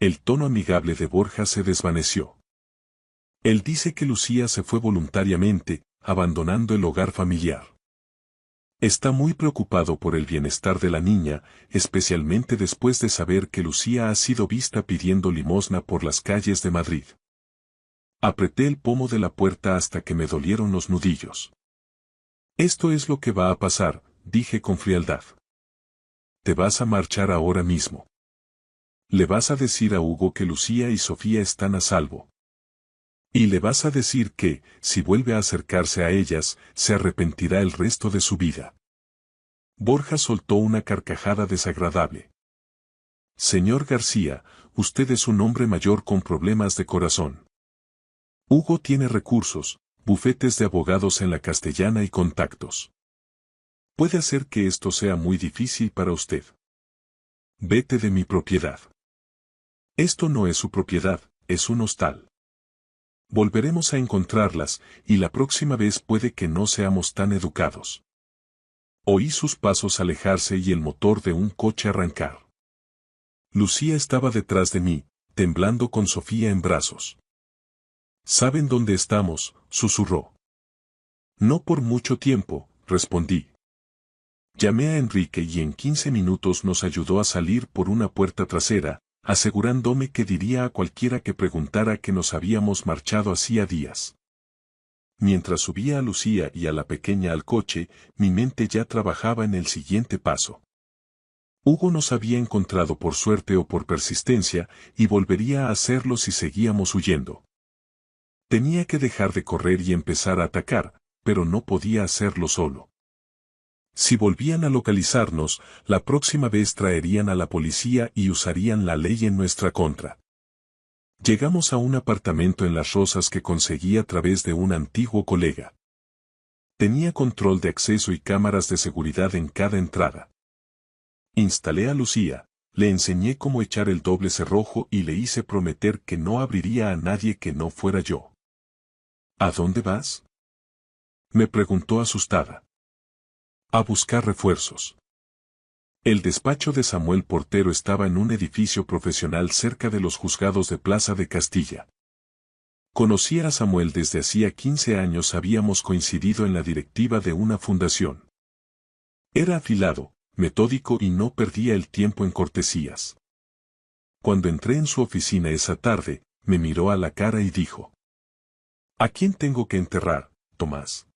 Speaker 1: El tono amigable de Borja se desvaneció. Él dice que Lucía se fue voluntariamente, abandonando el hogar familiar. Está muy preocupado por el bienestar de la niña, especialmente después de saber que Lucía ha sido vista pidiendo limosna por las calles de Madrid. Apreté el pomo de la puerta hasta que me dolieron los nudillos. Esto es lo que va a pasar, dije con frialdad. Te vas a marchar ahora mismo. Le vas a decir a Hugo que Lucía y Sofía están a salvo. Y le vas a decir que, si vuelve a acercarse a ellas, se arrepentirá el resto de su vida. Borja soltó una carcajada desagradable. Señor García, usted es un hombre mayor con problemas de corazón. Hugo tiene recursos, bufetes de abogados en la Castellana y contactos. Puede hacer que esto sea muy difícil para usted. Vete de mi propiedad. Esto no es su propiedad, es un hostal. Volveremos a encontrarlas, y la próxima vez puede que no seamos tan educados. Oí sus pasos alejarse y el motor de un coche arrancar. Lucía estaba detrás de mí, temblando con Sofía en brazos. ¿Saben dónde estamos?, susurró. No por mucho tiempo, respondí. Llamé a Enrique y en 15 minutos nos ayudó a salir por una puerta trasera, asegurándome que diría a cualquiera que preguntara que nos habíamos marchado hacía días. Mientras subía a Lucía y a la pequeña al coche, mi mente ya trabajaba en el siguiente paso. Hugo nos había encontrado por suerte o por persistencia, y volvería a hacerlo si seguíamos huyendo. Tenía que dejar de correr y empezar a atacar, pero no podía hacerlo solo. Si volvían a localizarnos, la próxima vez traerían a la policía y usarían la ley en nuestra contra. Llegamos a un apartamento en Las Rosas que conseguí a través de un antiguo colega. Tenía control de acceso y cámaras de seguridad en cada entrada. Instalé a Lucía, le enseñé cómo echar el doble cerrojo y le hice prometer que no abriría a nadie que no fuera yo. ¿A dónde vas?, me preguntó asustada. A buscar refuerzos. El despacho de Samuel Portero estaba en un edificio profesional cerca de los juzgados de Plaza de Castilla. Conocía a Samuel desde hacía 15 años, habíamos coincidido en la directiva de una fundación. Era afilado, metódico y no perdía el tiempo en cortesías. Cuando entré en su oficina esa tarde, me miró a la cara y dijo: ¿A quién tengo que enterrar, Tomás?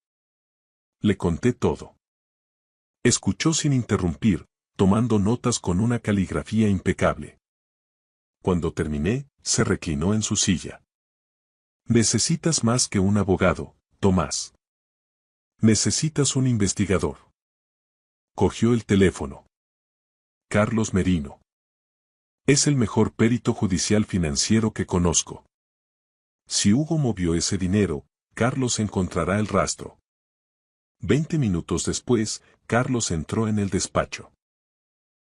Speaker 1: Le conté todo. Escuchó sin interrumpir, tomando notas con una caligrafía impecable. Cuando terminé, se reclinó en su silla. Necesitas más que un abogado, Tomás. Necesitas un investigador. Cogió el teléfono. Carlos Merino. Es el mejor perito judicial financiero que conozco. Si Hugo movió ese dinero, Carlos encontrará el rastro. 20 minutos después, Carlos entró en el despacho.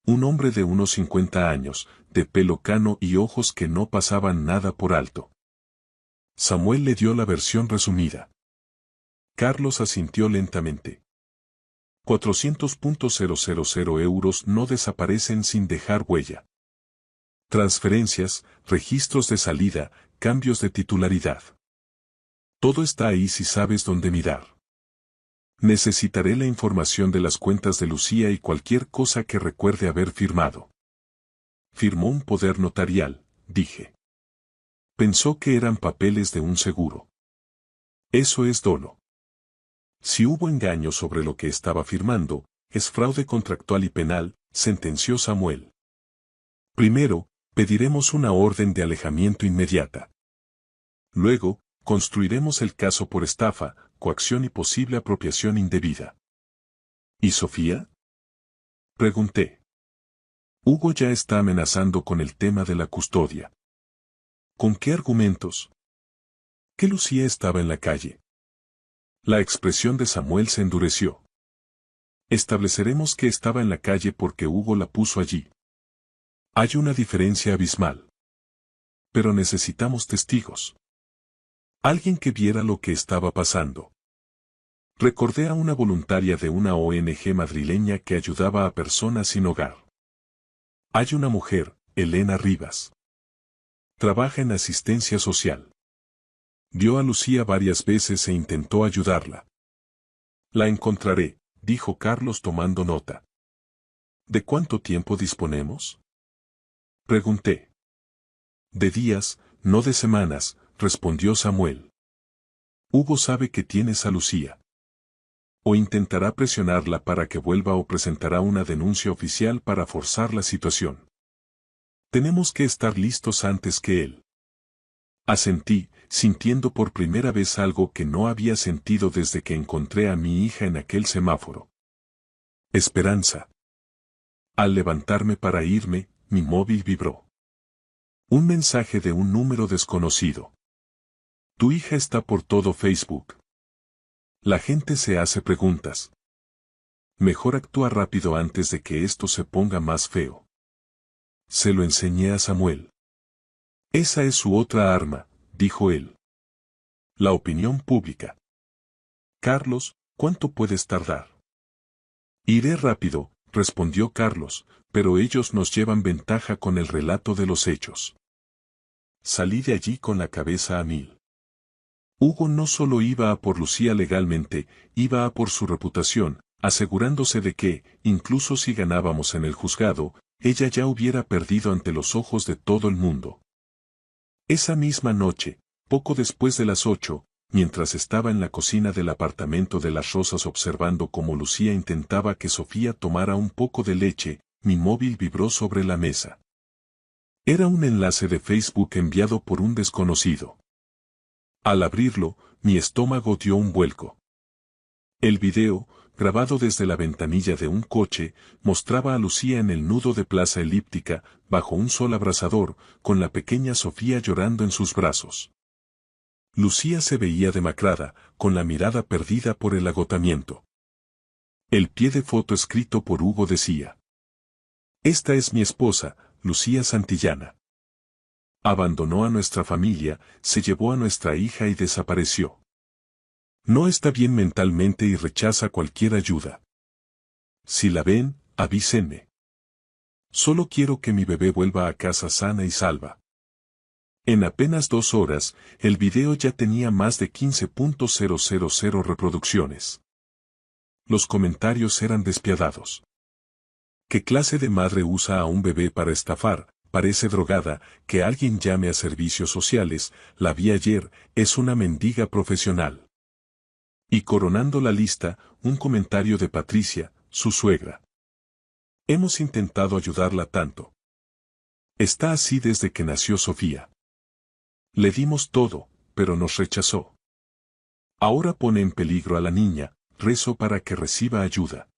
Speaker 1: Un hombre de unos 50 años, de pelo cano y ojos que no pasaban nada por alto. Samuel le dio la versión resumida. Carlos asintió lentamente. 400.000 euros no desaparecen sin dejar huella. Transferencias, registros de salida, cambios de titularidad. Todo está ahí si sabes dónde mirar. Necesitaré la información de las cuentas de Lucía y cualquier cosa que recuerde haber firmado. Firmó un poder notarial, dije. Pensó que eran papeles de un seguro. Eso es dolo. Si hubo engaño sobre lo que estaba firmando, es fraude contractual y penal, sentenció Samuel. Primero, pediremos una orden de alejamiento inmediata. Luego, construiremos el caso por estafa, coacción y posible apropiación indebida. ¿Y Sofía?, pregunté. Hugo ya está amenazando con el tema de la custodia. ¿Con qué argumentos? Que Lucía estaba en la calle. La expresión de Samuel se endureció. Estableceremos que estaba en la calle porque Hugo la puso allí. Hay una diferencia abismal. Pero necesitamos testigos. Alguien que viera lo que estaba pasando. Recordé a una voluntaria de una ONG madrileña que ayudaba a personas sin hogar. Hay una mujer, Elena Rivas. Trabaja en asistencia social. Vio a Lucía varias veces e intentó ayudarla. La encontraré, dijo Carlos tomando nota. ¿De cuánto tiempo disponemos? Pregunté. De días, no de semanas, respondió Samuel. Hugo sabe que tienes a Lucía. O intentará presionarla para que vuelva o presentará una denuncia oficial para forzar la situación. Tenemos que estar listos antes que él. Asentí, sintiendo por primera vez algo que no había sentido desde que encontré a mi hija en aquel semáforo. Esperanza. Al levantarme para irme, mi móvil vibró. Un mensaje de un número desconocido. Tu hija está por todo Facebook. La gente se hace preguntas. Mejor actúa rápido antes de que esto se ponga más feo. Se lo enseñé a Samuel. Esa es su otra arma, dijo él. La opinión pública. Carlos, ¿cuánto puedes tardar? Iré rápido, respondió Carlos, pero ellos nos llevan ventaja con el relato de los hechos. Salí de allí con la cabeza a mil. Hugo no solo iba a por Lucía legalmente, iba a por su reputación, asegurándose de que, incluso si ganábamos en el juzgado, ella ya hubiera perdido ante los ojos de todo el mundo. Esa misma noche, poco después de las 8, mientras estaba en la cocina del apartamento de las Rosas observando cómo Lucía intentaba que Sofía tomara un poco de leche, mi móvil vibró sobre la mesa. Era un enlace de Facebook enviado por un desconocido. Al abrirlo, mi estómago dio un vuelco. El video, grabado desde la ventanilla de un coche, mostraba a Lucía en el nudo de Plaza Elíptica, bajo un sol abrasador, con la pequeña Sofía llorando en sus brazos. Lucía se veía demacrada, con la mirada perdida por el agotamiento. El pie de foto escrito por Hugo decía: Esta es mi esposa, Lucía Santillana. Abandonó a nuestra familia, se llevó a nuestra hija y desapareció. No está bien mentalmente y rechaza cualquier ayuda. Si la ven, avísenme. Solo quiero que mi bebé vuelva a casa sana y salva. En apenas 2 horas, el video ya tenía más de 15.000 reproducciones. Los comentarios eran despiadados. ¿Qué clase de madre usa a un bebé para estafar? Parece drogada, que alguien llame a servicios sociales, la vi ayer, es una mendiga profesional. Y coronando la lista, un comentario de Patricia, su suegra. Hemos intentado ayudarla tanto. Está así desde que nació Sofía. Le dimos todo, pero nos rechazó. Ahora pone en peligro a la niña, rezo para que reciba ayuda.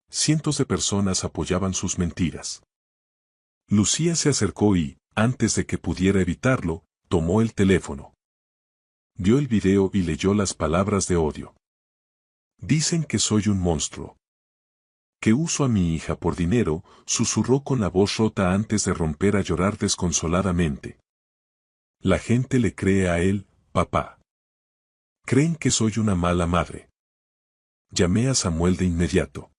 Speaker 1: Cientos de personas apoyaban sus mentiras. Lucía se acercó y, antes de que pudiera evitarlo, tomó el teléfono. Vio el video y leyó las palabras de odio. Dicen que soy un monstruo. Que uso a mi hija por dinero, susurró con la voz rota antes de romper a llorar desconsoladamente. La gente le cree a él, papá. Creen que soy una mala madre. Llamé a Samuel de inmediato.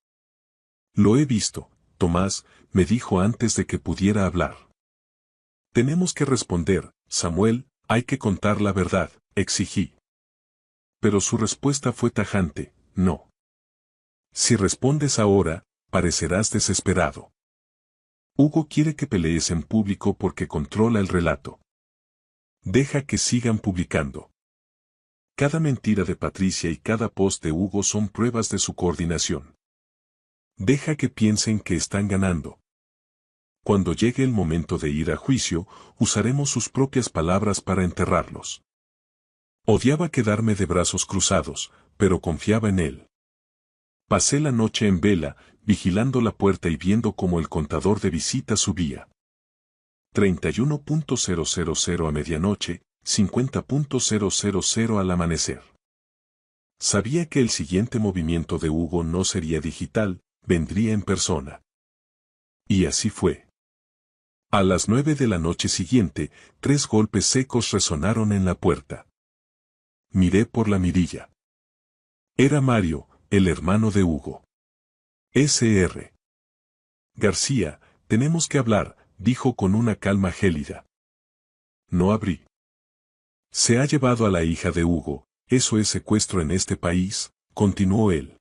Speaker 1: Lo he visto, Tomás, me dijo antes de que pudiera hablar. Tenemos que responder, Samuel, hay que contar la verdad, exigí. Pero su respuesta fue tajante, no. Si respondes ahora, parecerás desesperado. Hugo quiere que pelees en público porque controla el relato. Deja que sigan publicando. Cada mentira de Patricia y cada post de Hugo son pruebas de su coordinación. Deja que piensen que están ganando. Cuando llegue el momento de ir a juicio, usaremos sus propias palabras para enterrarlos. Odiaba quedarme de brazos cruzados, pero confiaba en él. Pasé la noche en vela, vigilando la puerta y viendo cómo el contador de visitas subía. 31.000 a medianoche, 50.000 al amanecer. Sabía que el siguiente movimiento de Hugo no sería digital, vendría en persona. Y así fue. A las 9 de la noche siguiente, 3 golpes secos resonaron en la puerta. Miré por la mirilla. Era Mario, el hermano de Hugo. Sr. García, tenemos que hablar, dijo con una calma gélida. No abrí. Se ha llevado a la hija de Hugo, eso es secuestro en este país, continuó él.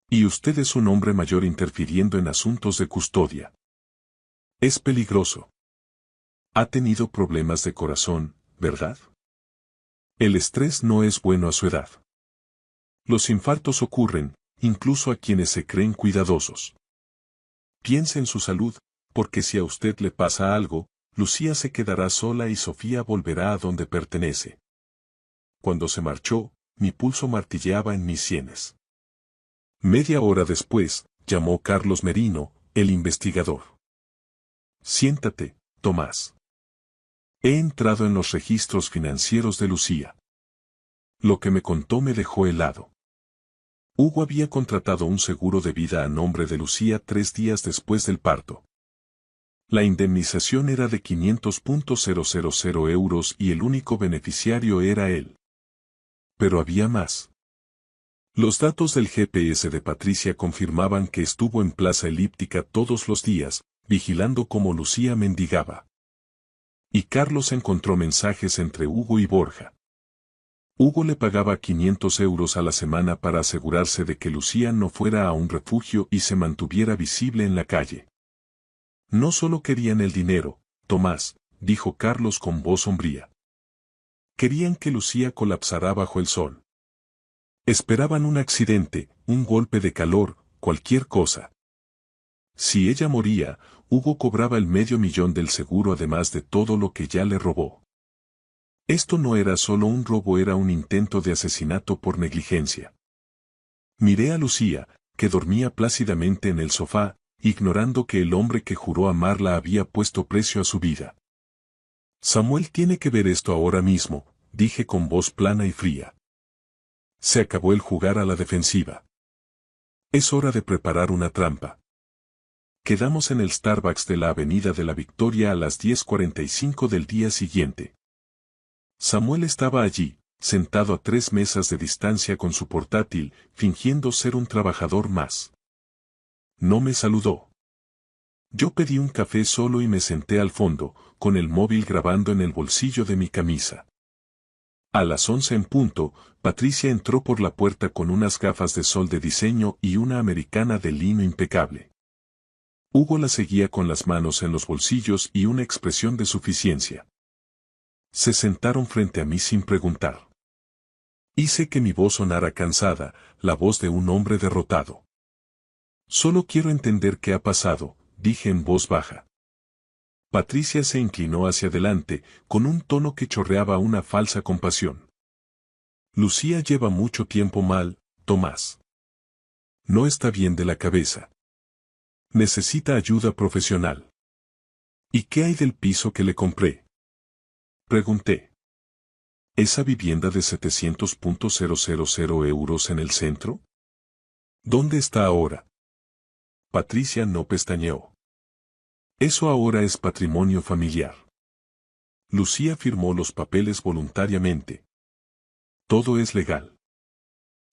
Speaker 1: Y usted es un hombre mayor interfiriendo en asuntos de custodia. Es peligroso. Ha tenido problemas de corazón, ¿verdad? El estrés no es bueno a su edad. Los infartos ocurren, incluso a quienes se creen cuidadosos. Piense en su salud, porque si a usted le pasa algo, Lucía se quedará sola y Sofía volverá a donde pertenece. Cuando se marchó, mi pulso martilleaba en mis sienes. Media hora después, llamó Carlos Merino, el investigador. Siéntate, Tomás. He entrado en los registros financieros de Lucía. Lo que me contó me dejó helado. Hugo había contratado un seguro de vida a nombre de Lucía 3 días después del parto. La indemnización era de 500.000 euros y el único beneficiario era él. Pero había más. Los datos del GPS de Patricia confirmaban que estuvo en Plaza Elíptica todos los días, vigilando cómo Lucía mendigaba. Y Carlos encontró mensajes entre Hugo y Borja. Hugo le pagaba 500 euros a la semana para asegurarse de que Lucía no fuera a un refugio y se mantuviera visible en la calle. No solo querían el dinero, Tomás, dijo Carlos con voz sombría. Querían que Lucía colapsara bajo el sol. Esperaban un accidente, un golpe de calor, cualquier cosa. Si ella moría, Hugo cobraba el $500,000 del seguro además de todo lo que ya le robó. Esto no era solo un robo, era un intento de asesinato por negligencia. Miré a Lucía, que dormía plácidamente en el sofá, ignorando que el hombre que juró amarla había puesto precio a su vida. Samuel tiene que ver esto ahora mismo, dije con voz plana y fría. Se acabó el jugar a la defensiva. Es hora de preparar una trampa. Quedamos en el Starbucks de la Avenida de la Victoria a las 10:45 del día siguiente. Samuel estaba allí, sentado a 3 mesas de distancia con su portátil, fingiendo ser un trabajador más. No me saludó. Yo pedí un café solo y me senté al fondo, con el móvil grabando en el bolsillo de mi camisa. A las 11 en punto, Patricia entró por la puerta con unas gafas de sol de diseño y una americana de lino impecable. Hugo la seguía con las manos en los bolsillos y una expresión de suficiencia. Se sentaron frente a mí sin preguntar. Hice que mi voz sonara cansada, la voz de un hombre derrotado. Solo quiero entender qué ha pasado, dije en voz baja. Patricia se inclinó hacia adelante, con un tono que chorreaba una falsa compasión. Lucía lleva mucho tiempo mal, Tomás. No está bien de la cabeza. Necesita ayuda profesional. ¿Y qué hay del piso que le compré? Pregunté. ¿Esa vivienda de 700.000 euros en el centro? ¿Dónde está ahora? Patricia no pestañeó. Eso ahora es patrimonio familiar. Lucía firmó los papeles voluntariamente. Todo es legal.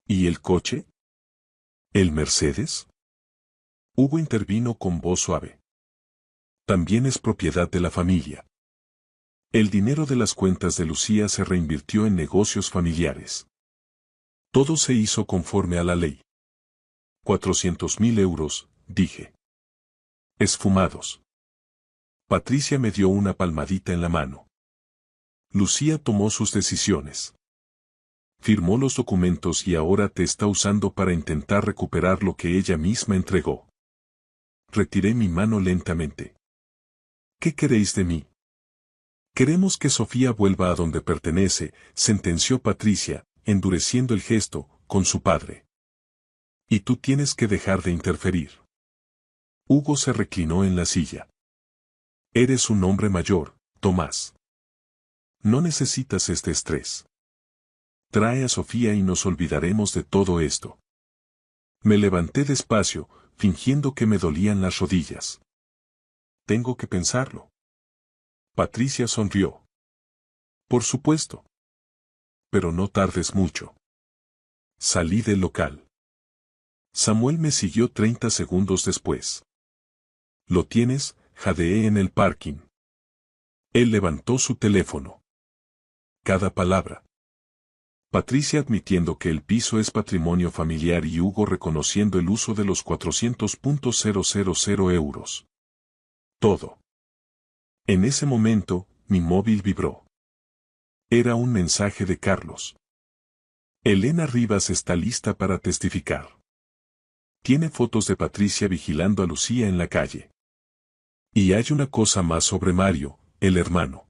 Speaker 1: ¿Y el coche? ¿El Mercedes? Hugo intervino con voz suave. También es propiedad de la familia. El dinero de las cuentas de Lucía se reinvirtió en negocios familiares. Todo se hizo conforme a la ley. 400.000 euros, dije. Esfumados. Patricia me dio una palmadita en la mano. Lucía tomó sus decisiones. Firmó los documentos y ahora te está usando para intentar recuperar lo que ella misma entregó. Retiré mi mano lentamente. ¿Qué queréis de mí? Queremos que Sofía vuelva a donde pertenece, sentenció Patricia, endureciendo el gesto, con su padre. Y tú tienes que dejar de interferir. Hugo se reclinó en la silla. Eres un hombre mayor, Tomás. No necesitas este estrés. Trae a Sofía y nos olvidaremos de todo esto. Me levanté despacio, fingiendo que me dolían las rodillas. Tengo que pensarlo. Patricia sonrió. Por supuesto. Pero no tardes mucho. Salí del local. Samuel me siguió 30 segundos después. ¿Lo tienes?, jadeé en el parking. Él levantó su teléfono. cada palabra. Patricia admitiendo que el piso es patrimonio familiar y Hugo reconociendo el uso de los 400.000 euros. Todo. En ese momento, mi móvil vibró. Era un mensaje de Carlos. Elena Rivas está lista para testificar. Tiene fotos de Patricia vigilando a Lucía en la calle. Y hay una cosa más sobre Mario, el hermano.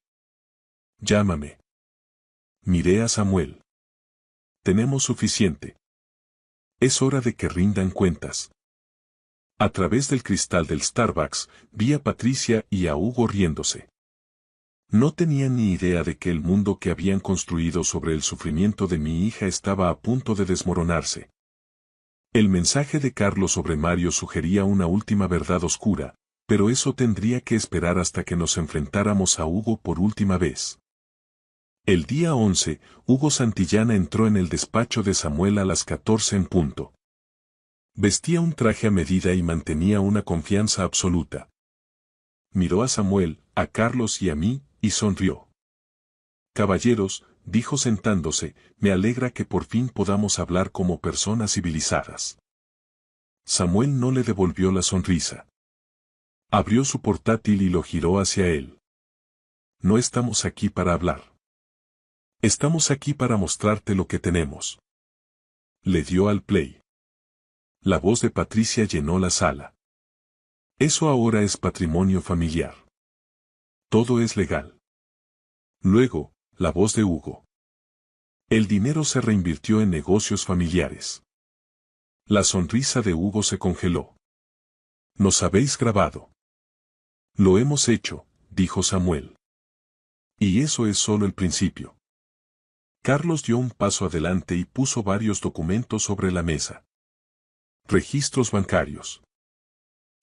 Speaker 1: Llámame. Miré a Samuel. Tenemos suficiente. Es hora de que rindan cuentas. A través del cristal del Starbucks, vi a Patricia y a Hugo riéndose. No tenían ni idea de que el mundo que habían construido sobre el sufrimiento de mi hija estaba a punto de desmoronarse. El mensaje de Carlos sobre Mario sugería una última verdad oscura, pero eso tendría que esperar hasta que nos enfrentáramos a Hugo por última vez. El día 11, Hugo Santillana entró en el despacho de Samuel a las 14 en punto. Vestía un traje a medida y mantenía una confianza absoluta. Miró a Samuel, a Carlos y a mí, y sonrió. Caballeros, dijo sentándose, me alegra que por fin podamos hablar como personas civilizadas. Samuel no le devolvió la sonrisa. Abrió su portátil y lo giró hacia él. No estamos aquí para hablar. Estamos aquí para mostrarte lo que tenemos. Le dio al play. La voz de Patricia llenó la sala. Eso ahora es patrimonio familiar. Todo es legal. Luego, la voz de Hugo. El dinero se reinvirtió en negocios familiares. La sonrisa de Hugo se congeló. Nos habéis grabado. Lo hemos hecho, dijo Samuel. Y eso es solo el principio. Carlos dio un paso adelante y puso varios documentos sobre la mesa. Registros bancarios.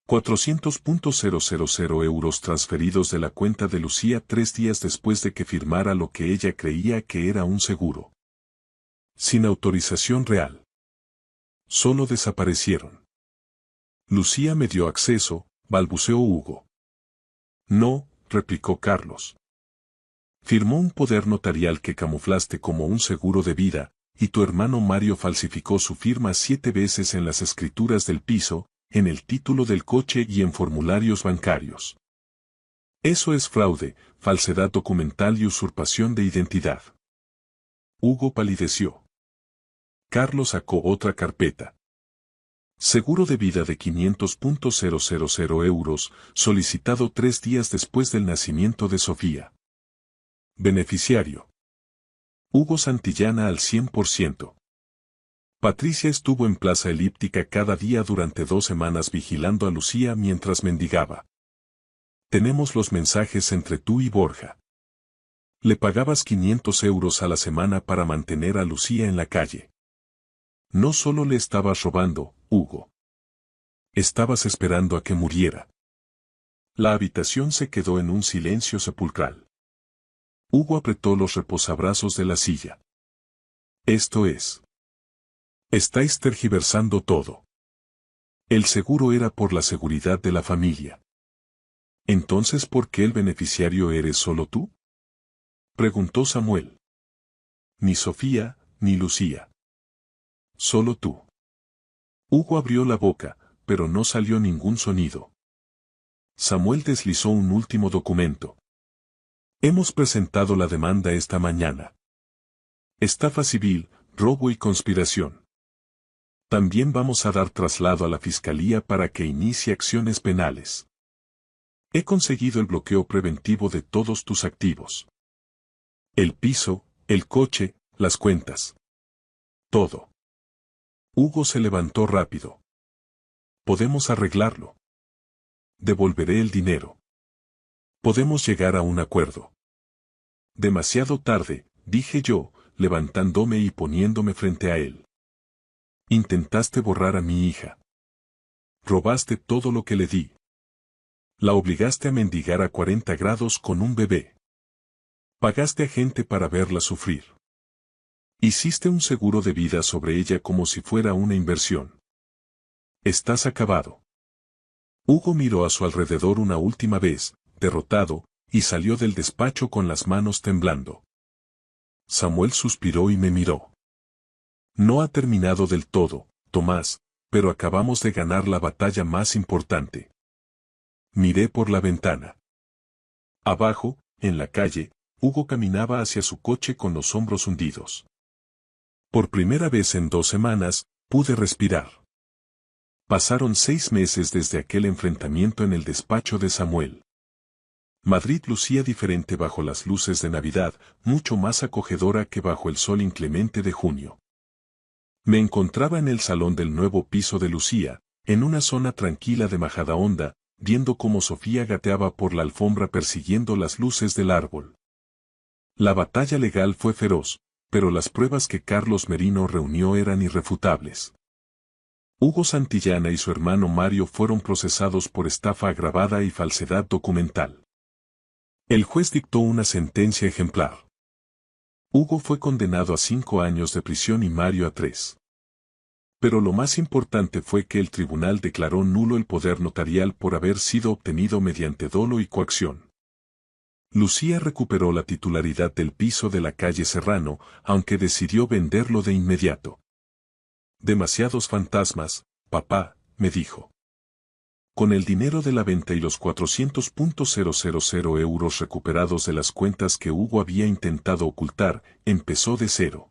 Speaker 1: 400.000 euros transferidos de la cuenta de Lucía 3 días después de que firmara lo que ella creía que era un seguro. Sin autorización real. Solo desaparecieron. Lucía me dio acceso, balbuceó Hugo. No, replicó Carlos. Firmó un poder notarial que camuflaste como un seguro de vida, y tu hermano Mario falsificó su firma 7 veces en las escrituras del piso, en el título del coche y en formularios bancarios. Eso es fraude, falsedad documental y usurpación de identidad. Hugo palideció. Carlos sacó otra carpeta. Seguro de vida de 500.000 euros, solicitado 3 días después del nacimiento de Sofía. Beneficiario. Hugo Santillana al 100%. Patricia estuvo en Plaza Elíptica cada día durante 2 semanas vigilando a Lucía mientras mendigaba. Tenemos los mensajes entre tú y Borja. Le pagabas 500 euros a la semana para mantener a Lucía en la calle. No solo le estabas robando, Hugo. Estabas esperando a que muriera. La habitación se quedó en un silencio sepulcral. Hugo apretó los reposabrazos de la silla. Esto es. Estáis tergiversando todo. El seguro era por la seguridad de la familia. Entonces, ¿por qué el beneficiario eres solo tú? Preguntó Samuel. Ni Sofía, ni Lucía. Solo tú. Hugo abrió la boca, pero no salió ningún sonido. Samuel deslizó un último documento. Hemos presentado la demanda esta mañana. Estafa civil, robo y conspiración. También vamos a dar traslado a la Fiscalía para que inicie acciones penales. He conseguido el bloqueo preventivo de todos tus activos. El piso, el coche, las cuentas. Todo. Hugo se levantó rápido. Podemos arreglarlo. Devolveré el dinero. Podemos llegar a un acuerdo. Demasiado tarde, dije yo, levantándome y poniéndome frente a él. Intentaste borrar a mi hija. Robaste todo lo que le di. La obligaste a mendigar a 40 grados con un bebé. Pagaste a gente para verla sufrir. Hiciste un seguro de vida sobre ella como si fuera una inversión. Estás acabado. Hugo miró a su alrededor una última vez, derrotado, y salió del despacho con las manos temblando. Samuel suspiró y me miró. No ha terminado del todo, Tomás, pero acabamos de ganar la batalla más importante. Miré por la ventana. Abajo, en la calle, Hugo caminaba hacia su coche con los hombros hundidos. Por primera vez en 2 semanas, pude respirar. Pasaron 6 meses desde aquel enfrentamiento en el despacho de Samuel. Madrid lucía diferente bajo las luces de Navidad, mucho más acogedora que bajo el sol inclemente de junio. Me encontraba en el salón del nuevo piso de Lucía, en una zona tranquila de Majadahonda, viendo cómo Sofía gateaba por la alfombra persiguiendo las luces del árbol. La batalla legal fue feroz, pero las pruebas que Carlos Merino reunió eran irrefutables. Hugo Santillana y su hermano Mario fueron procesados por estafa agravada y falsedad documental. El juez dictó una sentencia ejemplar. Hugo fue condenado a 5 años de prisión y Mario a 3. Pero lo más importante fue que el tribunal declaró nulo el poder notarial por haber sido obtenido mediante dolo y coacción. Lucía recuperó la titularidad del piso de la calle Serrano, aunque decidió venderlo de inmediato. Demasiados fantasmas, papá, me dijo. Con el dinero de la venta y los 400.000 euros recuperados de las cuentas que Hugo había intentado ocultar, empezó de cero.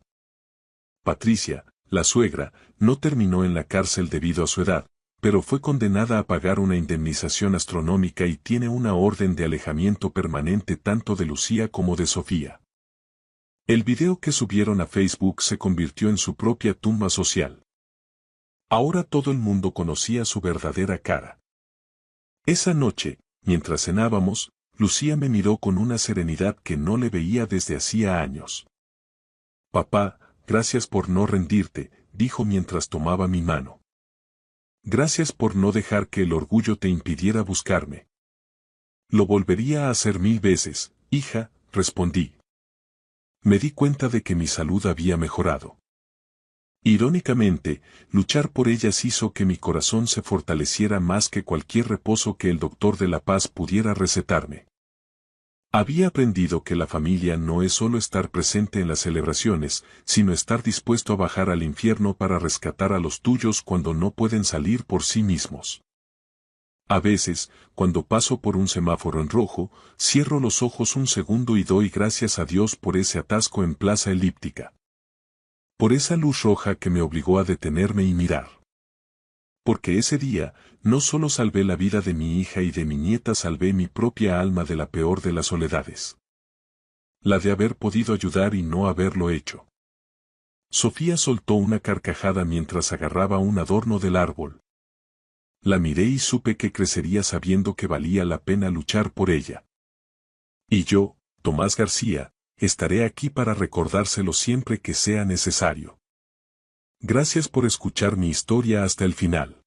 Speaker 1: Patricia, la suegra, no terminó en la cárcel debido a su edad, pero fue condenada a pagar una indemnización astronómica y tiene una orden de alejamiento permanente tanto de Lucía como de Sofía. El video que subieron a Facebook se convirtió en su propia tumba social. Ahora todo el mundo conocía su verdadera cara. Esa noche, mientras cenábamos, Lucía me miró con una serenidad que no le veía desde hacía años. Papá, gracias por no rendirte, dijo mientras tomaba mi mano. Gracias por no dejar que el orgullo te impidiera buscarme. Lo volvería a hacer 1000 veces, hija, respondí. Me di cuenta de que mi salud había mejorado. Irónicamente, luchar por ellas hizo que mi corazón se fortaleciera más que cualquier reposo que el doctor de la paz pudiera recetarme. Había aprendido que la familia no es solo estar presente en las celebraciones, sino estar dispuesto a bajar al infierno para rescatar a los tuyos cuando no pueden salir por sí mismos. A veces, cuando paso por un semáforo en rojo, cierro los ojos un segundo y doy gracias a Dios por ese atasco en Plaza Elíptica. Por esa luz roja que me obligó a detenerme y mirar. Porque ese día, no solo salvé la vida de mi hija y de mi nieta, salvé mi propia alma de la peor de las soledades. La de haber podido ayudar y no haberlo hecho. Sofía soltó una carcajada mientras agarraba un adorno del árbol. La miré y supe que crecería sabiendo que valía la pena luchar por ella. Y yo, Tomás García, estaré aquí para recordárselo siempre que sea necesario. Gracias por escuchar mi historia hasta el final.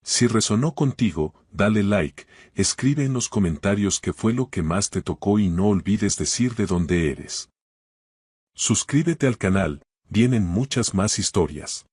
Speaker 1: Si resonó contigo, dale like, escribe en los comentarios qué fue lo que más te tocó y no olvides decir de dónde eres. Suscríbete al canal, vienen muchas más historias.